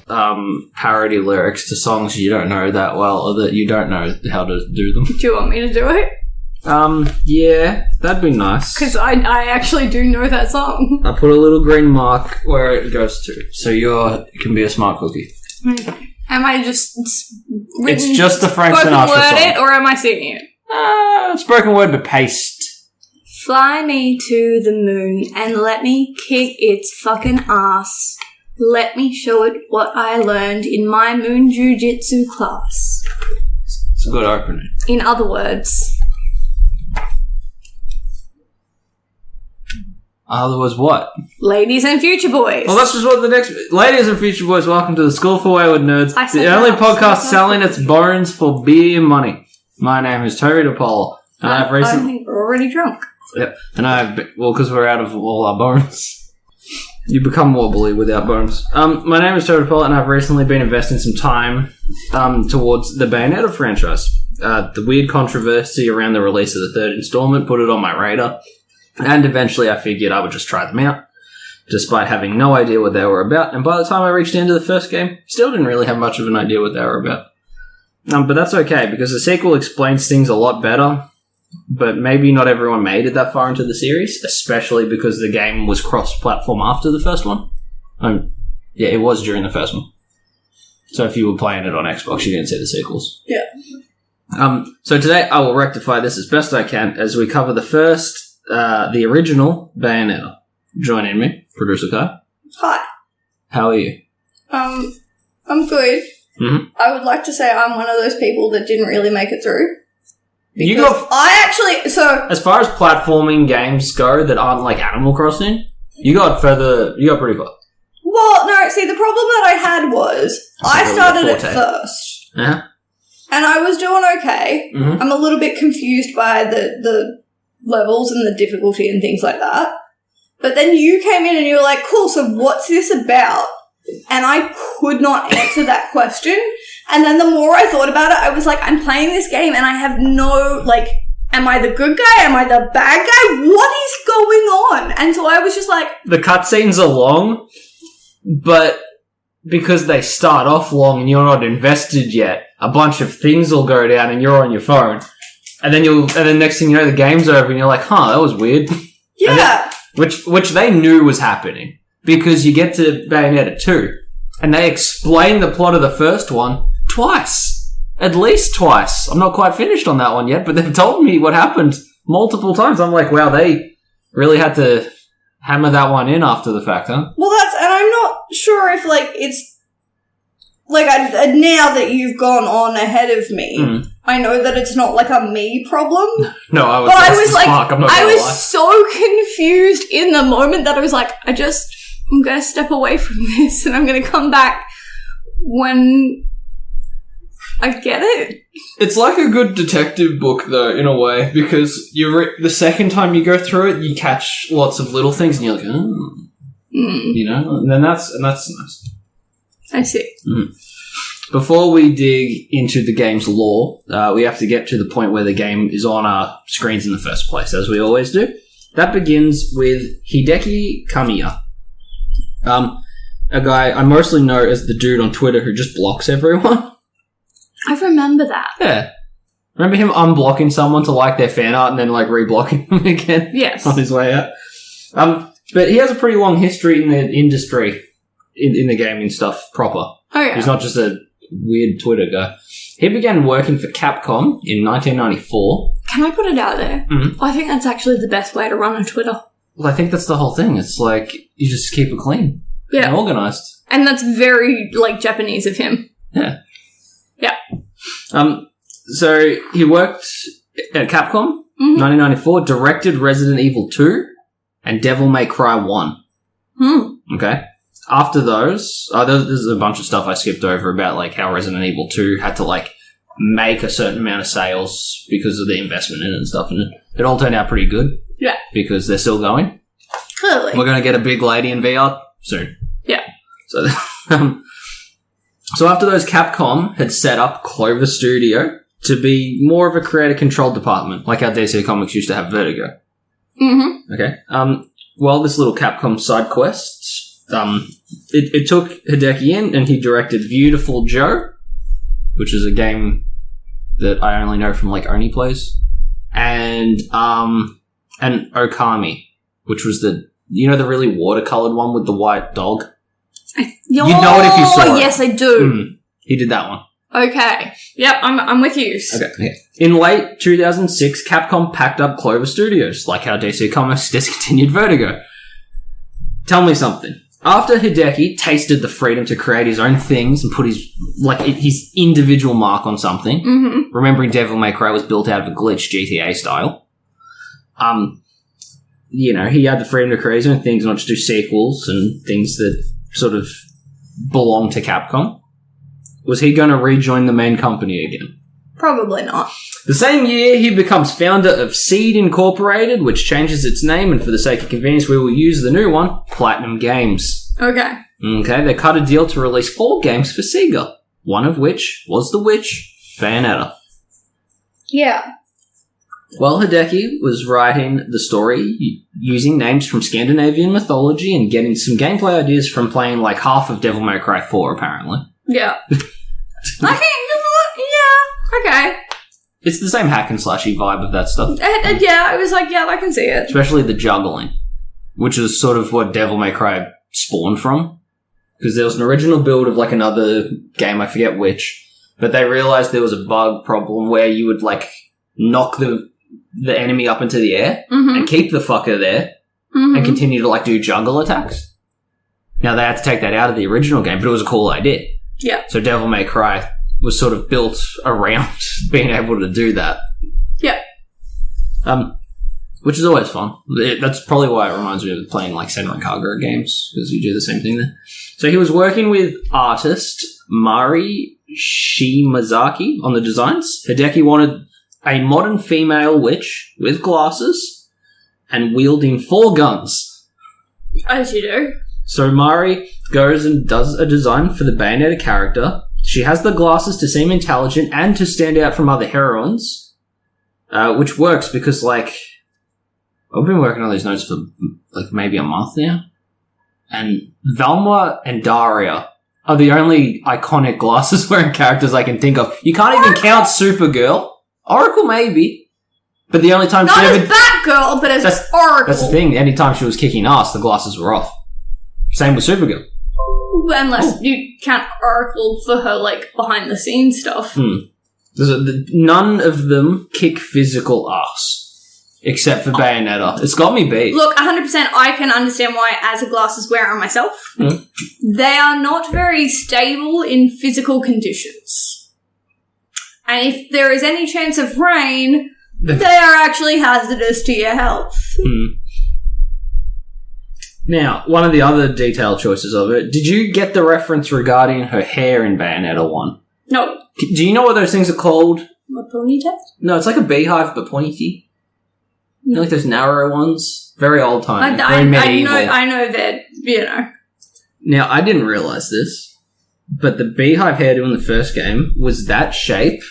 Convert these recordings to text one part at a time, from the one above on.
parody lyrics to songs you don't know that well, or that you don't know how to do them. Do you want me to do it? Yeah, that'd be nice. Because I actually do know that song. I put a little green mark where it goes to, so you can be a smart cookie. Okay. Am I just It's just the Frank Sinatra word song. it, or am I singing it? Spoken word, but paste. Fly me to the moon and let me kick its fucking ass. Let me show it what I learned in my moon jujitsu class. It's a good opening. In other words. Otherwise what? Ladies and future boys. Well, that's just what the next... Ladies and future boys, welcome to the School for Wayward Nerds, the only podcast selling its bones for beer money. My name is Toby DePaul, and I've recently... I think we're already drunk. Yep, and well, because we're out of all our bones. You become wobbly without bones. My name is Toby DePaul, and I've recently been investing some time towards the Bayonetta franchise. The weird controversy around the release of the third installment put it on my radar. And eventually I figured I would just try them out, despite having no idea what they were about. And by the time I reached the end of the first game, still didn't really have much of an idea what they were about. But that's okay, because the sequel explains things a lot better, but maybe not everyone made it that far into the series, especially because the game was cross-platform after the first one. Yeah, it was during the first one. So if you were playing it on Xbox, you didn't see the sequels. Yeah. So today I will rectify this as best I can as we cover the original Bayonetta. Joining me, Producer Kai. Hi. How are you? I'm good. Mm-hmm. I would like to say I'm one of those people that didn't really make it through. You got... As far as platforming games go that aren't like Animal Crossing, you got pretty far. Well, no, see, the problem that I had was I started it first. Uh-huh. And I was doing okay. Mm-hmm. I'm a little bit confused by the levels and the difficulty and things like that. But then you came in and you were like, cool, so what's this about? And I could not answer that question. And then the more I thought about it, I was like, I'm playing this game and I have no, like, am I the good guy? Am I the bad guy? What is going on? And so I was just like... The cutscenes are long, but because they start off long and you're not invested yet, a bunch of things will go down and you're on your phone. And then next thing you know, the game's over and you're like, huh, that was weird. Yeah. Which they knew was happening. Because you get to Bayonetta 2, and they explain the plot of the first one twice. At least twice. I'm not quite finished on that one yet, but they've told me what happened multiple times. I'm like, wow, they really had to hammer that one in after the fact, huh? Well, and I'm not sure if, like, it's... Like, now that you've gone on ahead of me, I know that it's not, like, a me problem. No, I was... But I was, like, I was so confused in the moment that I was like, I'm going to step away from this and I'm going to come back when I get it. It's like a good detective book, though, in a way, because the second time you go through it, you catch lots of little things and you're like, oh. You know? And then that's nice. I see. Before we dig into the game's lore, we have to get to the point where the game is on our screens in the first place, as we always do. That begins with Hideki Kamiya. A guy I mostly know as the dude on Twitter who just blocks everyone. I remember that. Yeah. Remember him unblocking someone to like their fan art and then like reblocking them again? Yes. On his way out. But he has a pretty long history in the industry, in the gaming stuff proper. Oh yeah. He's not just a weird Twitter guy. He began working for Capcom in 1994. Can I put it out there? Mm-hmm. I think that's actually the best way to run a Twitter. Well, I think that's the whole thing. It's like, you just keep it clean. Yeah. And organised. And that's very, like, Japanese of him. Yeah. Yeah. So, he worked at Capcom, 1994, directed Resident Evil 2, and Devil May Cry 1. Okay? After those, there's a bunch of stuff I skipped over about, like, how Resident Evil 2 had to, like, make a certain amount of sales because of the investment in it and stuff, and it all turned out pretty good. Yeah. Because they're still going. Clearly. We're going to get a big lady in VR soon. Yeah. So, so after those, Capcom had set up Clover Studio to be more of a creator-controlled department, like how DC Comics used to have Vertigo. Mm-hmm. Okay. Well, this little Capcom side quest it took Hideki in, and he directed Beautiful Joe, which is a game that I only know from, like, Oni Plays, and Okami, which was the really watercolored one with the white dog? You'd know it if you saw it. Yes, I do. He did that one. Okay. Yep, I'm with you. Okay. Yeah. In late 2006, Capcom packed up Clover Studios, like how DC Comics discontinued Vertigo. Tell me something. After Hideki tasted the freedom to create his own things and put his individual mark on something, remembering Devil May Cry was built out of a glitch GTA style, he had the freedom to create his own things, not just do sequels and things that sort of belong to Capcom. Was he going to rejoin the main company again? Probably not. The same year, he becomes founder of Seed Incorporated, which changes its name, and for the sake of convenience, we will use the new one, Platinum Games. Okay. Okay, they cut a deal to release 4 games for Sega, one of which was The Witch, Bayonetta. Yeah. Well, Hideki was writing the story using names from Scandinavian mythology and getting some gameplay ideas from playing like half of Devil May Cry 4, apparently. Yeah. Okay. It's the same hack and slashy vibe of that stuff. I was like, yeah, I can see it. Especially the juggling, which is sort of what Devil May Cry spawned from. Because there was an original build of like another game, I forget which, but they realized there was a bug problem where you would like knock the enemy up into the air and keep the fucker there and continue to like do juggle attacks. Now they had to take that out of the original game, but it was a cool idea. Yeah. So Devil May Cry was sort of built around being able to do that. Yeah. Which is always fun. That's probably why it reminds me of playing like Senran Kagura games, because you do the same thing there. So he was working with artist Mari Shimazaki on the designs. Hideki wanted a modern female witch with glasses and wielding 4 guns. As you do. So Mari goes and does a design for the Bayonetta character. She has the glasses to seem intelligent and to stand out from other heroines, which works because, like, I've been working on these notes for, like, maybe a month now, and Velma and Daria are the only iconic glasses-wearing characters I can think of. You can't even count Supergirl. Oracle, maybe. But the only time Not as Batgirl, but as Oracle. That's the thing. Anytime she was kicking ass, the glasses were off. Same with Supergirl. Unless you count Oracle for her, like, behind-the-scenes stuff. None of them kick physical ass, except for Bayonetta. It's got me beat. Look, 100% I can understand why, as a glasses wearer myself, they are not very stable in physical conditions. And if there is any chance of rain, they are actually hazardous to your health. Now, one of the other detailed choices of it, did you get the reference regarding her hair in Bayonetta 1? No. Do you know what those things are called? A ponytail? No, it's like a beehive but pointy. You know, like those narrow ones? Very old time. Very medieval. I know that, you know. Now, I didn't realise this, but the beehive hairdo in the first game was that shape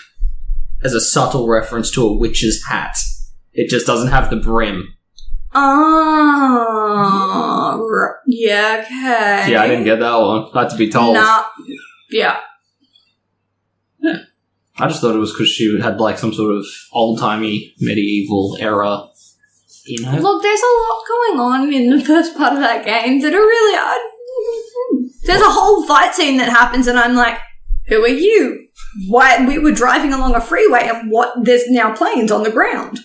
as a subtle reference to a witch's hat. It just doesn't have the brim. Oh, yeah, okay. Yeah, I didn't get that one. I had to be told. Nah. Yeah. I just thought it was because she had like some sort of old-timey medieval era, you know? Look, there's a lot going on in the first part of that game that are really... There's a whole fight scene that happens and I'm like, who are you? Why? We were driving along a freeway and there's now planes on the ground.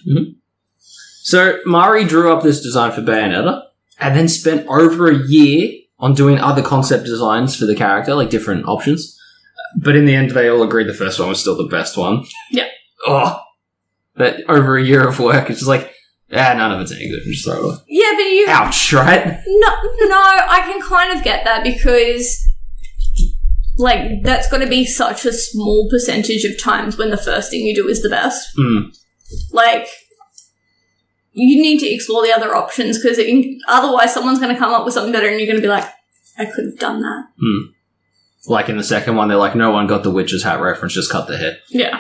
So, Mari drew up this design for Bayonetta and then spent over a year on doing other concept designs for the character, like different options. But in the end, they all agreed the first one was still the best one. Yeah. Oh. But over a year of work, it's just like, none of it's any good. Just throw it away. Yeah, but you... Ouch, right? No, I can kind of get that because, like, that's got to be such a small percentage of times when the first thing you do is the best. Like... You need to explore the other options because otherwise someone's going to come up with something better and you're going to be like, I could have done that. Like in the second one, they're like, no one got the witch's hat reference, just cut the hair. Yeah.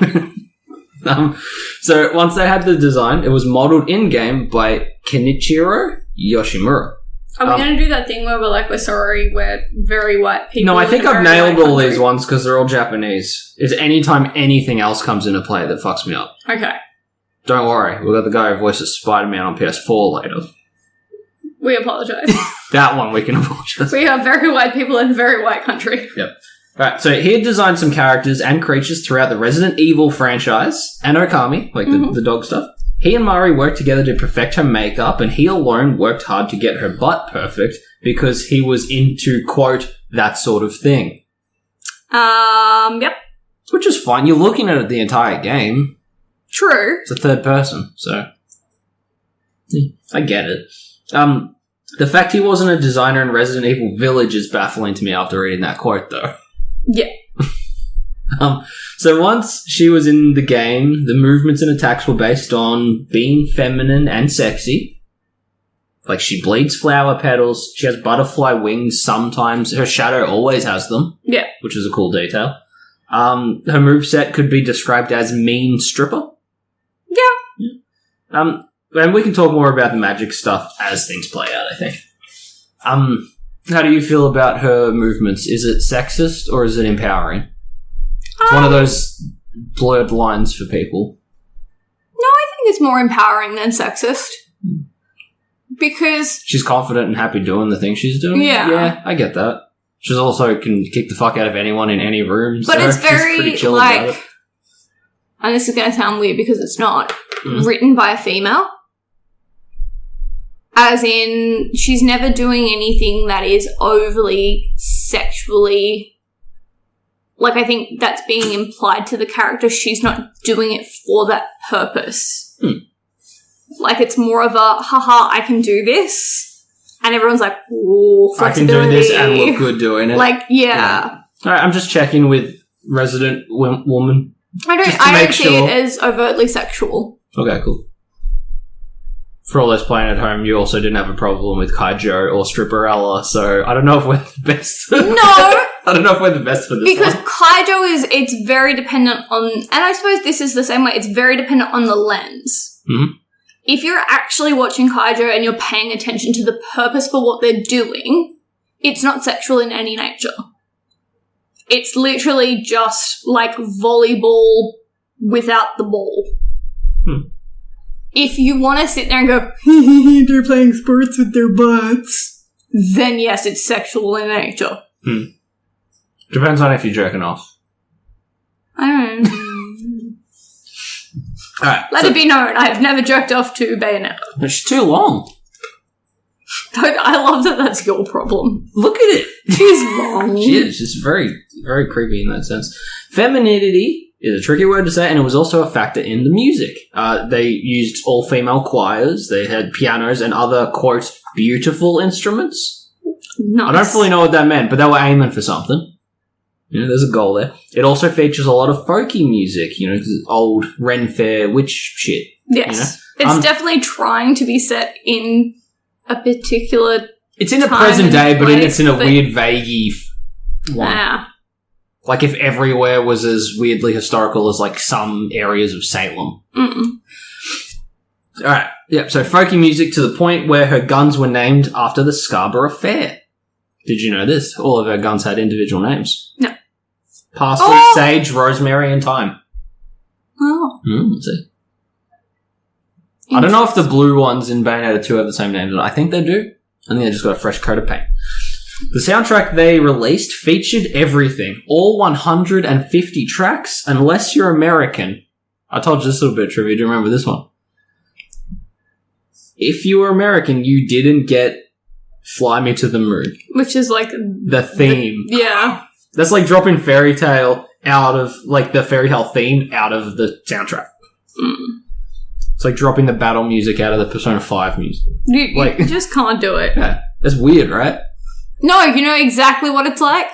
So once they had the design, it was modelled in-game by Kenichiro Yoshimura. Are we going to do that thing where we're like, we're sorry, we're very white people? No, I think I've nailed all these ones because they're all Japanese. Is anytime anything else comes into play that fucks me up. Okay. Don't worry, we've got the guy who voices Spider-Man on PS4 later. We apologise. That one we can apologise. We are very white people in a very white country. Yep. Alright, so he had designed some characters and creatures throughout the Resident Evil franchise and Okami, like the dog stuff. He and Mari worked together to perfect her makeup, and he alone worked hard to get her butt perfect because he was into, quote, that sort of thing. Yep. Which is fine. You're looking at it the entire game. True. It's a third person, so I get it. The fact he wasn't a designer in Resident Evil Village is baffling to me after reading that quote, though. Yeah. So once she was in the game, the movements and attacks were based on being feminine and sexy. Like, she bleeds flower petals, she has butterfly wings sometimes, her shadow always has them. Yeah. Which is a cool detail. Her moveset could be described as mean stripper. Yeah. And we can talk more about the magic stuff as things play out, I think. How do you feel about her movements? Is it sexist or is it empowering? It's one of those blurred lines for people. No, I think it's more empowering than sexist. Because... she's confident and happy doing the thing she's doing. Yeah. Yeah, I get that. She's also can kick the fuck out of anyone in any room. But so it's very, she's pretty chill like... about it. And this is going to sound weird because it's not. Written by a female. As in, she's never doing anything that is overly sexually... Like, I think that's being implied to the character. She's not doing it for that purpose. Like, it's more of a, haha, I can do this. And everyone's like, ooh, flexibility. I can do this and look good doing it. Like, yeah. Alright, I'm just checking with resident woman. I don't see it as overtly sexual. Okay, cool. For all those playing at home, you also didn't have a problem with Kaijo or Stripperella, so I don't know if we're the best. No! I don't know if we're the best for this because one. Kaijo it's very dependent on, and I suppose this is the same way, it's very dependent on the lens. Mm-hmm. If you're actually watching Kaijo and you're paying attention to the purpose for what they're doing, it's not sexual in any nature. It's literally just like volleyball without the ball. If you want to sit there and go, they're playing sports with their butts, then yes, it's sexual in nature. Depends on if you're jerking off. I don't know. Alright. Let it be known, I've never jerked off to Bayonetta. It's too long. I love that that's your problem. Look at it. She's long. She is. She's very, very creepy in that sense. Femininity is a tricky word to say, and it was also a factor in the music. They used all-female choirs. They had pianos and other, quote, beautiful instruments. Nice. I don't fully know what that meant, but they were aiming for something. You know, there's a goal there. It also features a lot of folky music, you know, old Ren Fair witch shit. Yes. You know? It's definitely trying to be set in a particular it's in a present day, but it's in a weird, vaguey one. Yeah. Like if everywhere was as weirdly historical as, like, some areas of Salem. Alright, yep, so folky music to the point where her guns were named after the Scarborough Fair. Did you know this? All of her guns had individual names. No. Parsley, sage, rosemary, and thyme. Oh. See. I don't know if the blue ones in Bayonetta 2 have the same names, but I think they do. I think they just got a fresh coat of paint. The soundtrack they released featured everything. All 150 tracks, unless you're American. I told you this little bit of trivia. Do you remember this one? If you were American, you didn't get Fly Me to the Moon. Which is like... the theme. Yeah. That's like dropping Fairy Tale out of... like the Fairy Tale theme out of the soundtrack. It's like dropping the battle music out of the Persona 5 music. You just can't do it. Yeah. That's weird, right? No, you know exactly what it's like?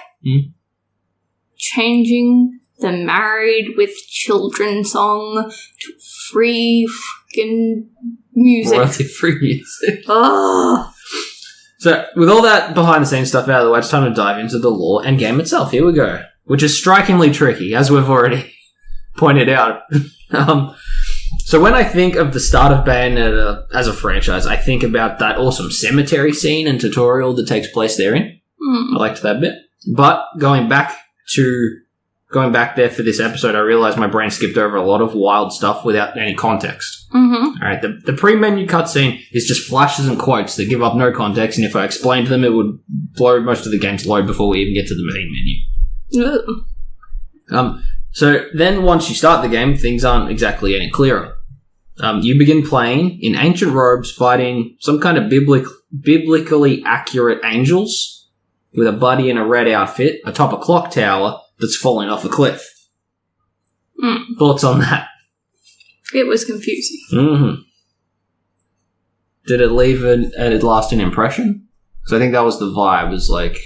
Changing the Married with Children song to free fucking music. Royalty-free music. Ugh. So, with all that behind-the-scenes stuff out of the way, it's time to dive into the lore and game itself. Here we go. Which is strikingly tricky, as we've already pointed out. So when I think of the start of Bayonetta as a franchise, I think about that awesome cemetery scene and tutorial that takes place therein. I liked that bit. But going back there for this episode, I realized my brain skipped over a lot of wild stuff without any context. Mm-hmm. Alright, the pre-menu cutscene is just flashes and quotes that give up no context, and if I explained them, it would blow most of the game's load before we even get to the main menu. So then once you start the game, things aren't exactly any clearer. You begin playing in ancient robes, fighting some kind of biblically accurate angels with a buddy in a red outfit atop a clock tower that's falling off a cliff. Thoughts on that? It was confusing. Mm-hmm. Did it leave a lasting impression? Because I think that was the vibe, was like,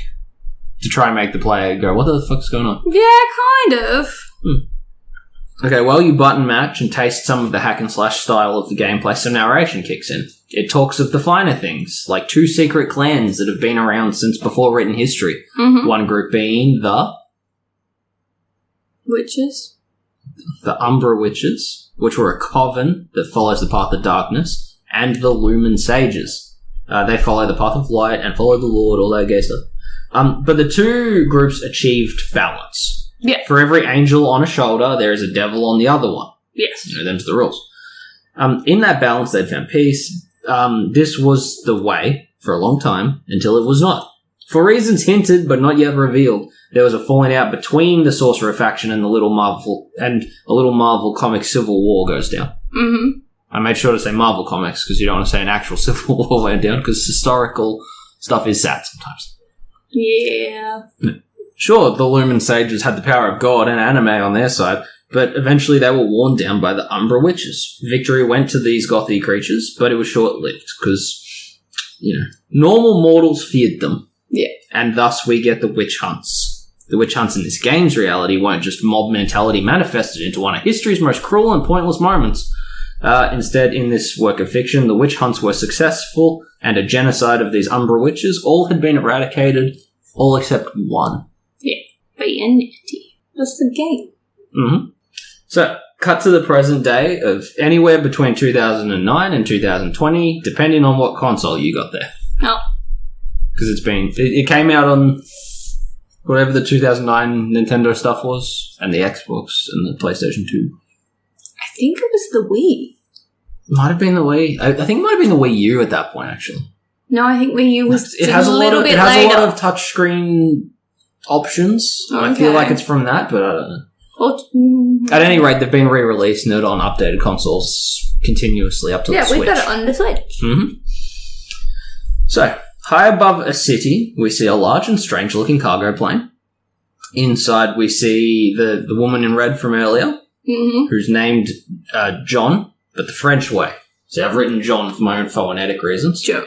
to try and make the player go, what the fuck's going on? Yeah, kind of. Okay, well, you button match and taste some of the hack and slash style of the gameplay, some narration kicks in. It talks of the finer things, like 2 secret clans that have been around since before written history. Mm-hmm. One group being the Witches? The Umbra Witches, which were a coven that follows the path of darkness, and the Lumen Sages. They follow the path of light and follow the Lord, all that gay stuff. But the two groups achieved balance. Yeah. For every angel on a shoulder, there is a devil on the other one. Yes. You know, them's the rules. In that balance, they'd found peace. This was the way for a long time until it was not. For reasons hinted but not yet revealed, there was a falling out between the Sorcerer faction and a little Marvel Comics civil war goes down. Mm-hmm. I made sure to say Marvel Comics because you don't want to say an actual civil war went down because historical stuff is sad sometimes. Yeah. Sure, the Lumen Sages had the power of God and anime on their side, but eventually they were worn down by the Umbra Witches. Victory went to these gothy creatures, but it was short-lived because, normal mortals feared them. Yeah. And thus we get the witch hunts. The witch hunts in this game's reality weren't just mob mentality manifested into one of history's most cruel and pointless moments. Instead, in this work of fiction, the witch hunts were successful, and a genocide of these Umbra Witches all had been eradicated, all except one. Yeah. Bayonetta. That's the game. Mm-hmm. So, cut to the present day of anywhere between 2009 and 2020, depending on what console you got there. Oh. Because it came out on whatever the 2009 Nintendo stuff was, and the Xbox, and the PlayStation 2. I think it was the Wii. Might have been the Wii. I think it might have been the Wii U at that point, actually. No, I think Wii U was It has a lot of touchscreen options. Okay. I feel like it's from that, but I don't know. At any rate, they've been re-released and on updated consoles continuously up to the Switch. Yeah, we've got it on the Switch. Mm-hmm. So, high above a city, we see a large and strange-looking cargo plane. Inside, we see the woman in red from earlier, who's named John, but the French way. So I've written John for my own phonetic reasons. John.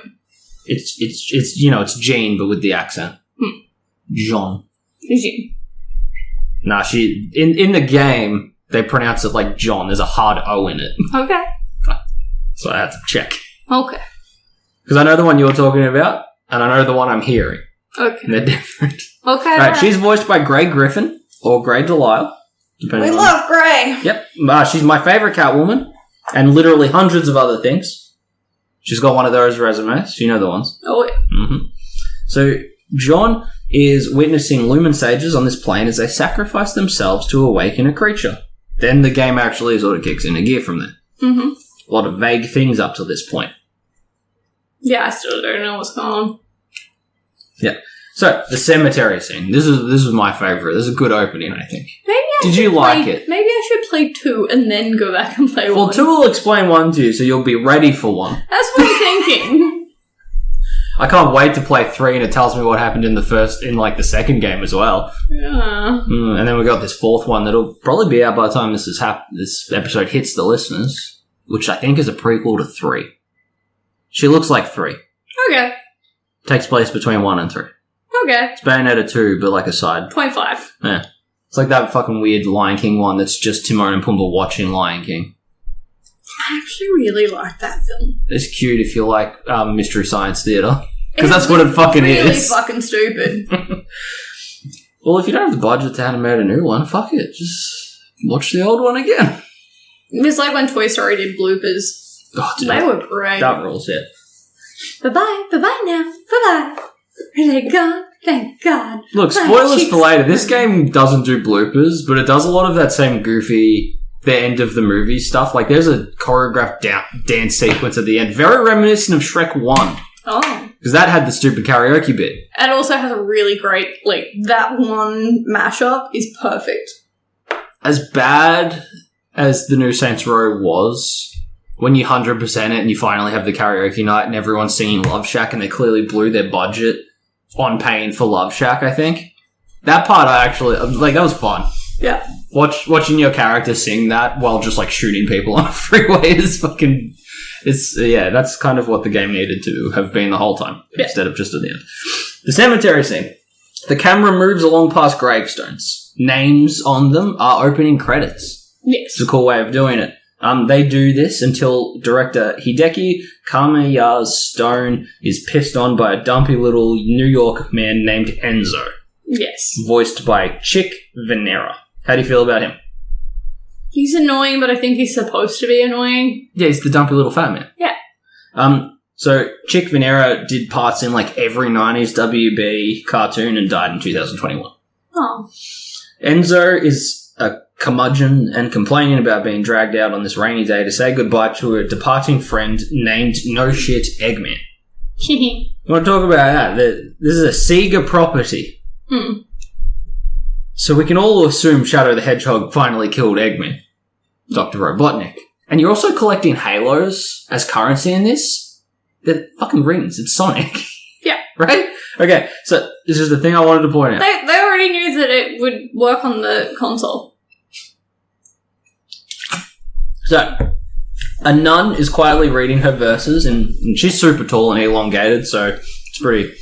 It's Jean, but with the accent. Jean. Jean. Nah, in the game, they pronounce it like John. There's a hard O in it. Okay. So I had to check. Okay. Because I know the one you're talking about, and I know the one I'm hearing. Okay. And they're different. Okay. Right, she's voiced by Grey Griffin, or Grey Delisle. We love Grey. Yep. She's my favourite Catwoman, and literally hundreds of other things. She's got one of those resumes. You know the ones. Oh, yeah. Mm-hmm. So, John is witnessing Lumen Sages on this plane as they sacrifice themselves to awaken a creature. Then the game actually sort of kicks into gear from there. Mm-hmm. A lot of vague things up to this point. Yeah, I still don't know what's going on. Yeah. So, the cemetery scene. This is my favourite. This is a good opening, I think. Did you like it? Maybe I should play 2 and then go back and play 1. Well, 2 will explain 1 to you, so you'll be ready for 1. That's what I'm thinking. I can't wait to play 3, and it tells me what happened in the second game as well. Yeah. And then we got this 4th one that'll probably be out by the time this episode hits the listeners, which I think is a prequel to 3. She looks like 3. Okay. Takes place between 1 and 3. Okay. It's Bayonetta 2, but like a side. 0.5. Yeah. It's like that fucking weird Lion King one that's just Timon and Pumbaa watching Lion King. I actually really like that film. It's cute if you like Mystery Science Theater. Because that's what it fucking really is. Really fucking stupid. Well, if you don't have the budget to animate a new one, fuck it. Just watch the old one again. It's like when Toy Story did bloopers. Oh, dude, They were great. that rules, yeah. Bye-bye. Bye-bye now. Bye-bye. Thank God. Thank God. Look, spoilers for later. This game doesn't do bloopers, but it does a lot of that same goofy, the end of the movie stuff. Like, there's a choreographed dance sequence at the end, very reminiscent of Shrek 1. Oh. Because that had the stupid karaoke bit. It also has a really great, like, that one mashup is perfect. As bad as the new Saints Row was, when you 100% it and you finally have the karaoke night and everyone's singing Love Shack and they clearly blew their budget on paying for Love Shack, I think. That part I actually, like, that was fun. Yeah. Watching your character sing that while just, like, shooting people on a freeway is fucking... that's kind of what the game needed to have been the whole time, instead of just at the end. The cemetery scene. The camera moves along past gravestones. Names on them are opening credits. Yes. It's a cool way of doing it. They do this until director Hideki Kamiya's Stone is pissed on by a dumpy little New York man named Enzo. Yes. Voiced by Chick Venera. How do you feel about him? He's annoying, but I think he's supposed to be annoying. Yeah, he's the dumpy little fat man. Yeah. So Chick Venera did parts in like every 90s WB cartoon and died in 2021. Oh. Enzo is a curmudgeon and complaining about being dragged out on this rainy day to say goodbye to a departing friend named No Shit Eggman. You want to talk about that? This is a Sega property. So we can all assume Shadow the Hedgehog finally killed Eggman, Dr. Robotnik. And you're also collecting halos as currency in this? They're fucking rings. It's Sonic. Yeah. Right? Okay, so this is the thing I wanted to point out. They already knew that it would work on the console. So, a nun is quietly reading her verses, and she's super tall and elongated, so it's pretty,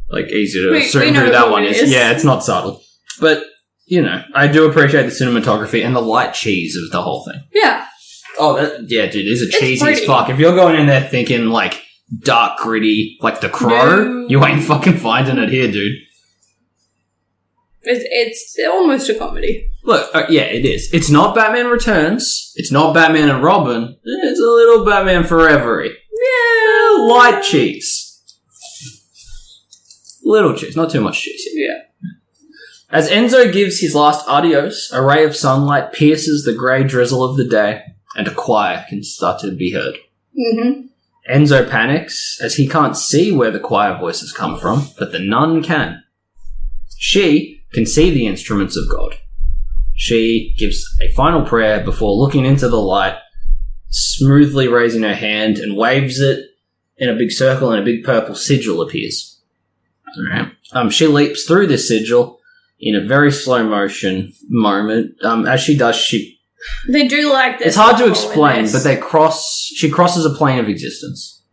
like, easy to assume who that one is. Yeah, it's not subtle. But, you know, I do appreciate the cinematography and the light cheese of the whole thing. Yeah. Oh, yeah, dude, it's cheesy as fuck. If you're going in there thinking, like, dark, gritty, like The Crow, you ain't fucking finding it here, dude. It's almost a comedy. Look, yeah, it is. It's not Batman Returns. It's not Batman and Robin. It's a little Batman Forever-y. Yeah, light cheese. Little cheese, not too much cheese. Yeah. As Enzo gives his last adios, a ray of sunlight pierces the grey drizzle of the day, and a choir can start to be heard. Mm-hmm. Enzo panics, as he can't see where the choir voices come from, but the nun can. She can see the instruments of God. She gives a final prayer before looking into the light, smoothly raising her hand and waves it in a big circle, and a big purple sigil appears. Alright. She leaps through this sigil in a very slow motion moment. As she does, they do like this. It's hard to explain, but she crosses a plane of existence.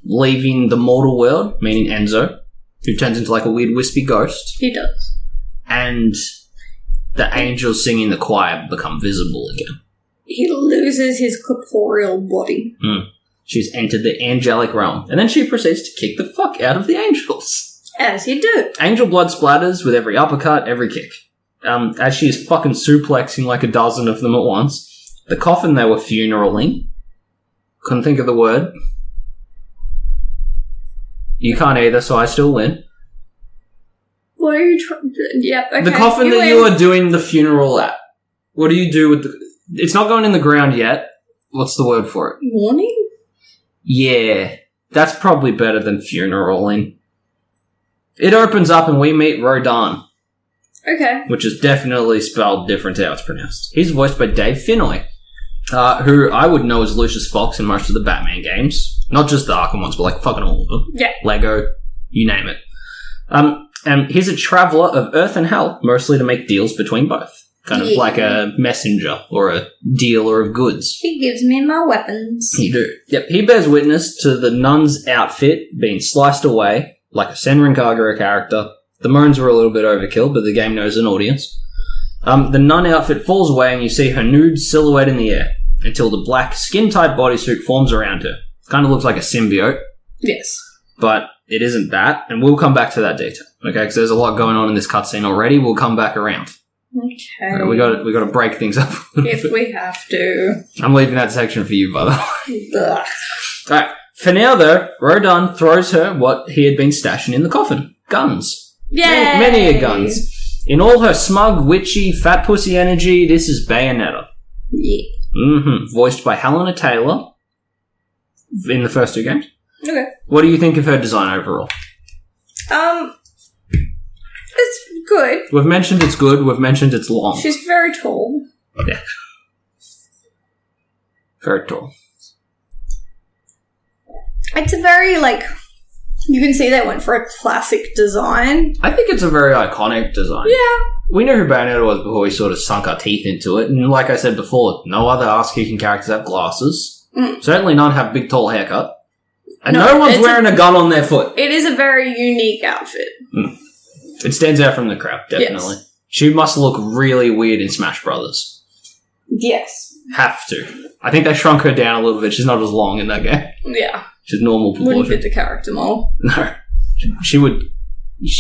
Leaving the mortal world, meaning Enzo, who turns into like a weird wispy ghost. He does. And the angels singing the choir become visible again. He loses his corporeal body. She's entered the angelic realm. And then she proceeds to kick the fuck out of the angels. As you do. Angel blood splatters with every uppercut, every kick. As she is fucking suplexing like a dozen of them at once. The coffin they were funeraling. Couldn't think of the word. You can't either, so I still win. What are you trying to... Yep, okay. The coffin that you are doing the funeral at. What do you do with the... It's not going in the ground yet. What's the word for it? Mourning? Yeah. That's probably better than funeraling. It opens up and we meet Rodan. Okay. Which is definitely spelled different to how it's pronounced. He's voiced by Dave Finoy, who I would know as Lucius Fox in most of the Batman games. Not just the Arkham ones, but like fucking all of them. Yeah. Lego, you name it. And he's a traveller of Earth and Hell, mostly to make deals between both. Kind of like a messenger or a dealer of goods. He gives me my weapons. He do. Yep, he bears witness to the nun's outfit being sliced away, like a Senran Kagura character. The moans were a little bit overkill, but the game knows an audience. The nun outfit falls away and you see her nude silhouette in the air, until the black skin-tight bodysuit forms around her. Kind of looks like a symbiote. Yes. But it isn't that, and we'll come back to that detail, okay? Because there's a lot going on in this cutscene already. We'll come back around. Okay. We got to break things up. If we have to. I'm leaving that section for you, by the way. Ugh. Alright. For now, though, Rodin throws her what he had been stashing in the coffin. Guns. Yay! Many a guns. In all her smug, witchy, fat pussy energy, this is Bayonetta. Yeah. Voiced by Helena Taylor in the first 2 games. Okay. What do you think of her design overall? It's good. We've mentioned it's good. We've mentioned it's long. She's very tall. Yeah. Very tall. It's a very, you can see they went for a classic design. I think it's a very iconic design. Yeah. We knew who Bayonetta was before we sort of sunk our teeth into it. And like I said before, no other ass-kicking characters have glasses. Certainly none have big, tall haircut. And no one's wearing a gun on their foot. It is a very unique outfit. It stands out from the crowd, definitely. Yes. She must look really weird in Smash Brothers. Yes. Have to. I think they shrunk her down a little bit. She's not as long in that game. Yeah. She's normal proportion. Wouldn't fit the character more. No. She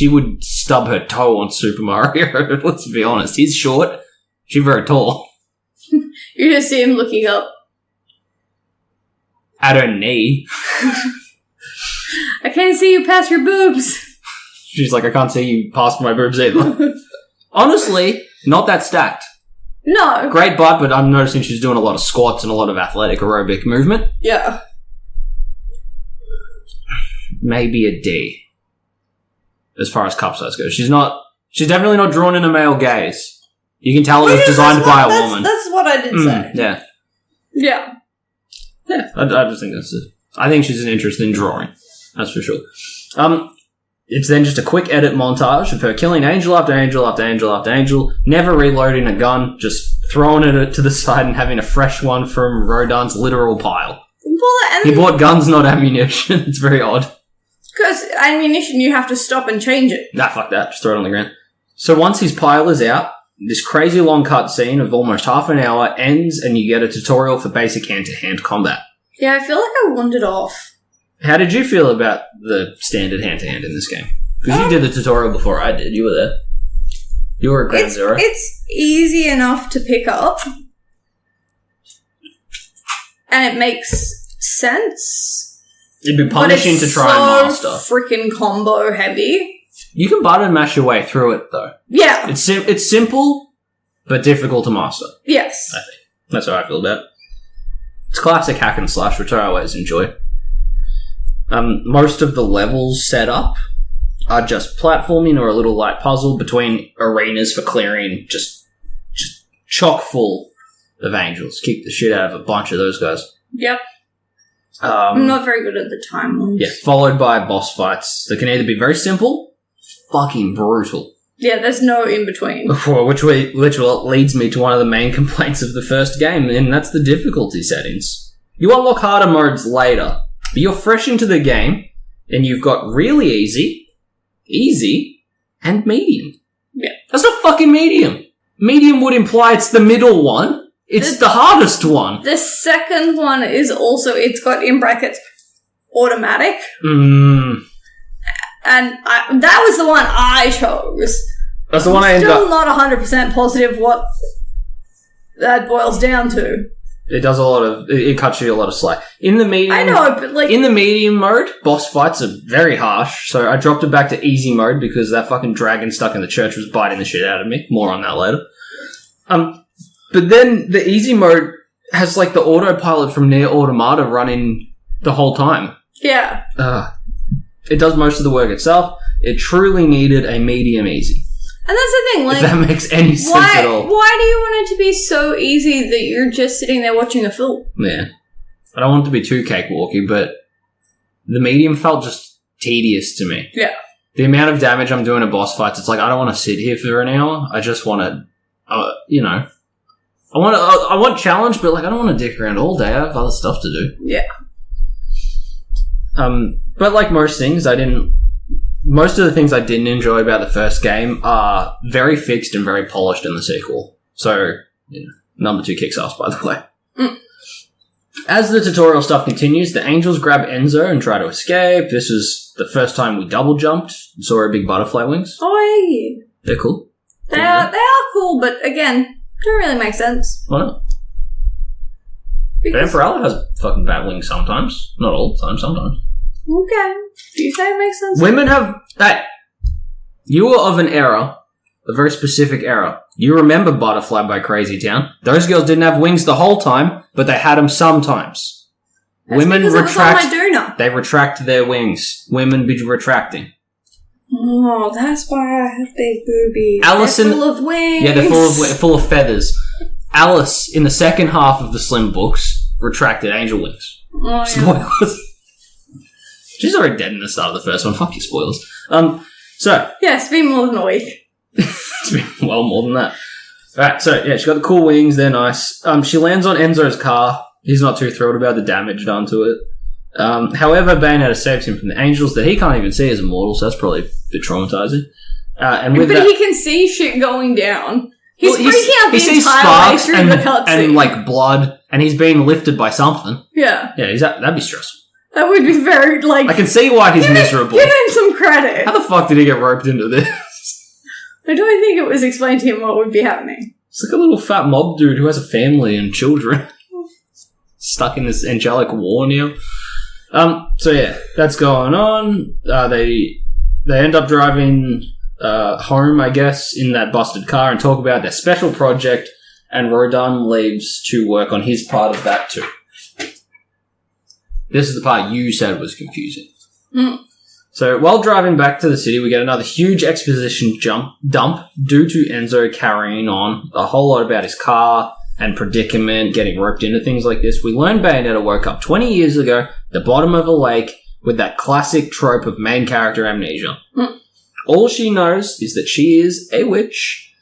would stub her toe on Super Mario. Let's be honest. He's short. She's very tall. You just see him looking up. At her knee. I can't see you past your boobs. She's like, I can't see you past my boobs either. Honestly, not that stacked. No. Great butt, but I'm noticing she's doing a lot of squats and a lot of athletic aerobic movement. Yeah. Maybe a D. As far as cup size goes. She's definitely not drawn in a male gaze. You can tell it was designed by a woman. That's what I did say. Yeah. Yeah. Yeah, I just think that's it. I think she's an interesting drawing. That's for sure. It's then just a quick edit montage of her killing angel after angel after angel after angel, never reloading a gun, just throwing it to the side and having a fresh one from Rodin's literal pile. He bought guns, not ammunition. It's very odd. Because ammunition, you have to stop and change it. Nah, fuck that. Just throw it on the ground. So once his pile is out, this crazy long cutscene of almost half an hour ends and you get a tutorial for basic hand-to-hand combat. Yeah, I feel like I wandered off. How did you feel about the standard hand-to-hand in this game? Because you did the tutorial before I did. You were there. You were at Ground Zero. It's easy enough to pick up. And it makes sense. It'd be punishing to try and master. It's so freaking combo heavy. You can button mash your way through it, though. Yeah. It's simple, but difficult to master. Yes. I think. That's how I feel about it. It's classic hack and slash, which I always enjoy. Most of the levels set up are just platforming or a little light puzzle between arenas for clearing, just chock full of angels. Kick the shit out of a bunch of those guys. Yep. I'm not very good at the time ones. Yeah, followed by boss fights that can either be very simple, fucking brutal. Yeah, there's no in between. Which leads me to one of the main complaints of the first game, and that's the difficulty settings. You unlock harder modes later, but you're fresh into the game, and you've got really easy, and medium. Yeah. That's not fucking medium. Medium would imply it's the middle one. It's the hardest one. The second one is also, it's got in brackets automatic. And that was the one I chose. That's the one I ended up... Still not 100% positive what that boils down to. It does a lot of... It cuts you a lot of slack. In the medium... I know, but in the medium mode, boss fights are very harsh, so I dropped it back to easy mode because that fucking dragon stuck in the church was biting the shit out of me. More on that later. But then the easy mode has like the autopilot from Nier Automata running the whole time. Yeah. It does most of the work itself. It truly needed a medium easy. And that's the thing, if that makes any sense at all. Why do you want it to be so easy that you're just sitting there watching a film? Yeah. I don't want it to be too cakewalky, but the medium felt just tedious to me. Yeah. The amount of damage I'm doing at boss fights, it's like, I don't want to sit here for an hour. I just want to, I want challenge, but like I don't want to dick around all day. I have other stuff to do. Yeah. But like most things, most of the things I didn't enjoy about the first game are very fixed and very polished in the sequel. So, number 2 kicks ass, by the way. As the tutorial stuff continues, the angels grab Enzo and try to escape. This was the first time we double jumped and saw her big butterfly wings. Oh, yeah. They're cool. They are cool, but again, don't really make sense. Why not? Because- Vampirella has fucking bat wings sometimes. Not all the time, sometimes. Okay. Do you say it makes sense? Women have... Hey, you were of an era, a very specific era. You remember Butterfly by Crazy Town. Those girls didn't have wings the whole time, but they had them sometimes. That's Women because retract... it was on my doona. They retract their wings. Women be retracting. Oh, that's why I have big boobies. Allison... They're full of wings. Yeah, they're full of feathers. Alice, in the second half of the Slim books, retracted angel wings. Oh, yeah. Spoilers. She's already dead in the start of the first one. Fuck you, spoilers. So... Yeah, it's been more than a week. It's been well more than that. Alright, so yeah, she's got the cool wings, they're nice. She lands on Enzo's car. He's not too thrilled about the damage done to it. However, Bayonetta saves him from the angels that he can't even see as immortal, so that's probably a bit traumatizing. And with but that, he can see shit going down. He's well, freaking out he the sees entire way sparks through the cutscene. and like blood, and he's being lifted by something. Yeah. Yeah, that'd be stressful. That would be very, like... I can see why he's miserable. Give him some credit. How the fuck did he get roped into this? I don't think it was explained to him what would be happening. It's like a little fat mob dude who has a family and children. Stuck in this angelic war now. So yeah, that's going on. They end up driving home, I guess, in that busted car and talk about their special project, and Rodin leaves to work on his part of that too. This is the part you said was confusing. Mm. So while driving back to the city, we get another huge exposition dump due to Enzo carrying on a whole lot about his car and predicament, getting roped into things like this. We learn Bayonetta woke up 20 years ago at the bottom of a lake with that classic trope of main character amnesia. Mm. All she knows is that she is a witch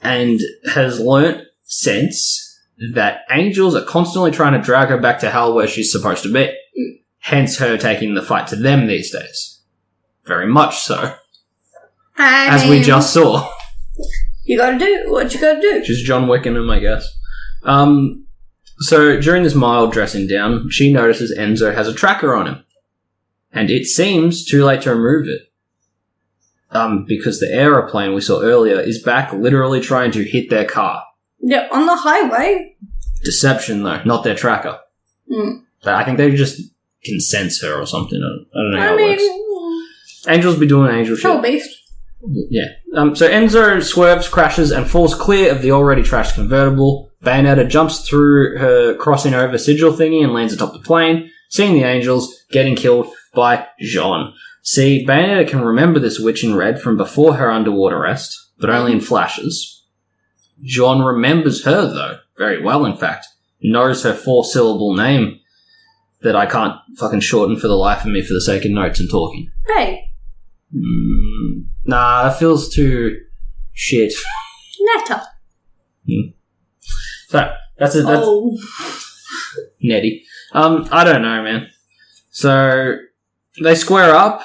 and has learnt since that angels are constantly trying to drag her back to hell where she's supposed to be. Hence her taking the fight to them these days. Very much so. As we just saw. You gotta do what you gotta do. She's John Wickenham, I guess. So during this mild dressing down, she notices Enzo has a tracker on him. And it seems too late to remove it. Because the aeroplane we saw earlier is back literally trying to hit their car. Yeah, on the highway. Deception, though, not their tracker. Mm. I think they just can sense her or something. I don't know how it works. mean... Angels be doing angel shit. Troll beast. Yeah. So Enzo swerves, crashes, and falls clear of the already trashed convertible. Bayonetta jumps through her crossing over sigil thingy and lands atop the plane, seeing the angels, getting killed by Jean. See, Bayonetta can remember this witch in red from before her underwater rest, but only in flashes. Jean remembers her, though, very well, in fact. Knows her 4-syllable name that I can't fucking shorten for the life of me for the sake of notes and talking. Hey. Nah, that feels too shit. Netta. So, that's it. That's Oh. Nettie. I don't know, man. So, they square up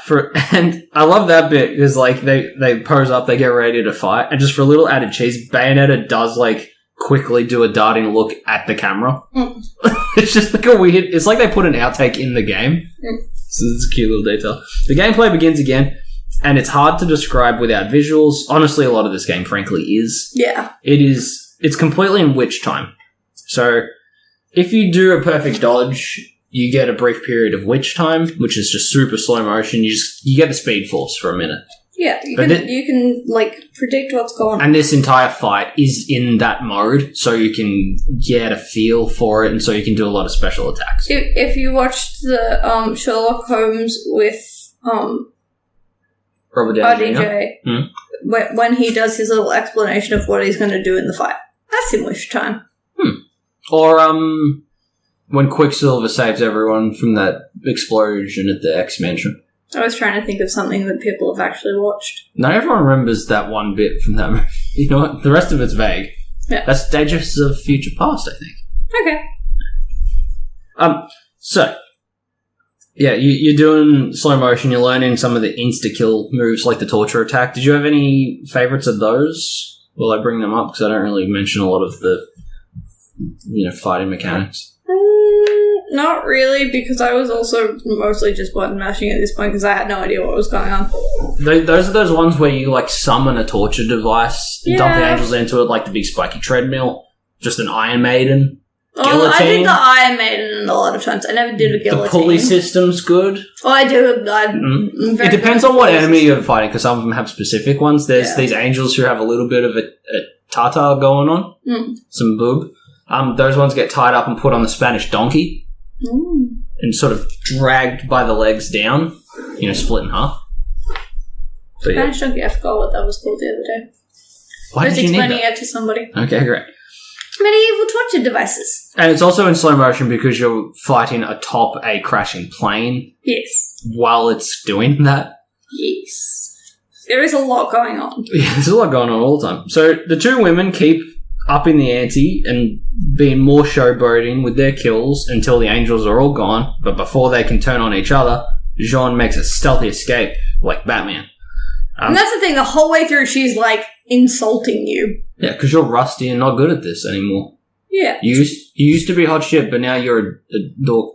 and I love that bit because, like, they pose up, they get ready to fight, and just for a little added cheese, Bayonetta does, like, quickly do a darting look at the camera. Mm. It's just like a weird... It's like they put an outtake in the game. So it's a cute little detail. The gameplay begins again, and it's hard to describe without visuals. Honestly, a lot of this game, frankly, is. Yeah. It's completely in witch time. So, if you do a perfect dodge, you get a brief period of witch time, which is just super slow motion. You get the speed force for a minute. Yeah, you can like predict what's going on. And this entire fight is in that mode, so you can get a feel for it, and so you can do a lot of special attacks. If you watched the Sherlock Holmes with Robert Downey Jr. RDJ, when he does his little explanation of what he's going to do in the fight, that's in wish time. Or when Quicksilver saves everyone from that explosion at the X-Mansion. I was trying to think of something that people have actually watched. Not everyone remembers that one bit from that movie. You know what? The rest of it's vague. Yeah. That's Stages of Future Past, I think. Okay. So, yeah, you're doing slow motion, you're learning some of the insta-kill moves like the torture attack. Did you have any favourites of those? Will I bring them up? Because I don't really mention a lot of the, fighting mechanics. Not really, because I was also mostly just button mashing at this point because I had no idea what was going on. Those are those ones where you, like, summon a torture device, dump the angels into it, like the big spiky treadmill, just an Iron Maiden, guillotine. I did the Iron Maiden a lot of times. I never did a guillotine. The pulley system's good. Oh, I do. It depends on what enemy you're fighting, because some of them have specific ones. There's these angels who have a little bit of a tartar going on, some boob. Those ones get tied up and put on the Spanish donkey. And sort of dragged by the legs down, split in half. So, Spanish donkey, I forgot what that was called the other day. Why did you need that? I was explaining it to somebody. Okay, great. Medieval torture devices. And it's also in slow motion because you're fighting atop a crashing plane. Yes. While it's doing that. Yes. There is a lot going on. Yeah, there's a lot going on all the time. So the two women keep upping the ante and being more showboating with their kills until the angels are all gone. But before they can turn on each other, Jean makes a stealthy escape like Batman. And that's the thing, the whole way through she's, like, insulting you. Yeah, because you're rusty and not good at this anymore. Yeah. You used to be hot shit, but now you're a dork.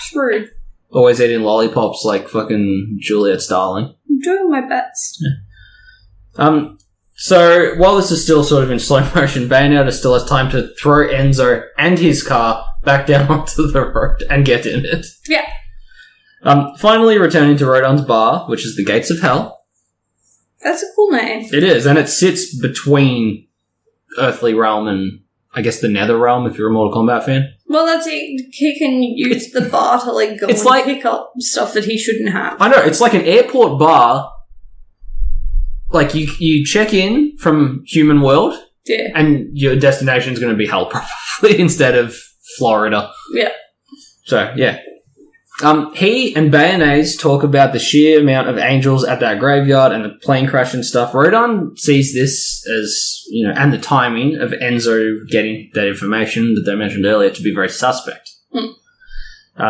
True. Always eating lollipops like fucking Juliet Starling. I'm doing my best. Yeah. So, while this is still sort of in slow motion, Bayonetta still has time to throw Enzo and his car back down onto the road and get in it. Yeah. Finally returning to Rodin's bar, which is the Gates of Hell. That's a cool name. It is, and it sits between Earthly Realm and, I guess, the Nether Realm, if you're a Mortal Kombat fan. Well, that's it. He can use the bar to, like, go and pick up stuff that he shouldn't have. I know, it's like an airport bar. Like, you check in from human world, and your destination's going to be hell, probably, instead of Florida. Yeah. So, yeah. He and Bayonets talk about the sheer amount of angels at that graveyard and the plane crash and stuff. Rodin sees this as, and the timing of Enzo getting that information that they mentioned earlier to be very suspect.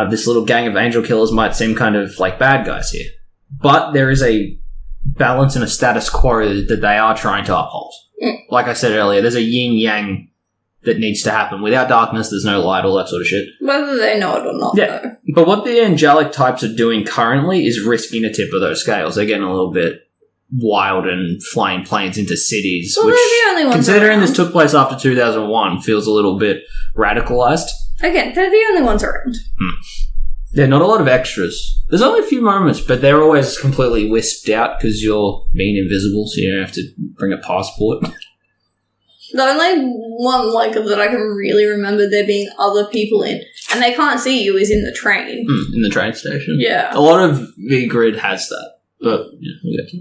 This little gang of angel killers might seem kind of like bad guys here. But there is a balance and a status quo that they are trying to uphold. Like I said earlier, there's a yin-yang that needs to happen. Without darkness, there's no light, all that sort of shit. Whether they know it or not, though. But what the angelic types are doing currently is risking a tip of those scales. They're getting a little bit wild and flying planes into cities, well, which, they're the only ones considering around. This took place after 2001, feels a little bit radicalized. Again, they're the only ones around. Yeah, not a lot of extras. There's only a few moments, but they're always completely wisped out because you're being invisible, so you don't have to bring a passport. The only one, like, that I can really remember there being other people in, and they can't see you, is in the train. In the train station? Yeah. A lot of V-Grid has that, but, yeah, we'll get to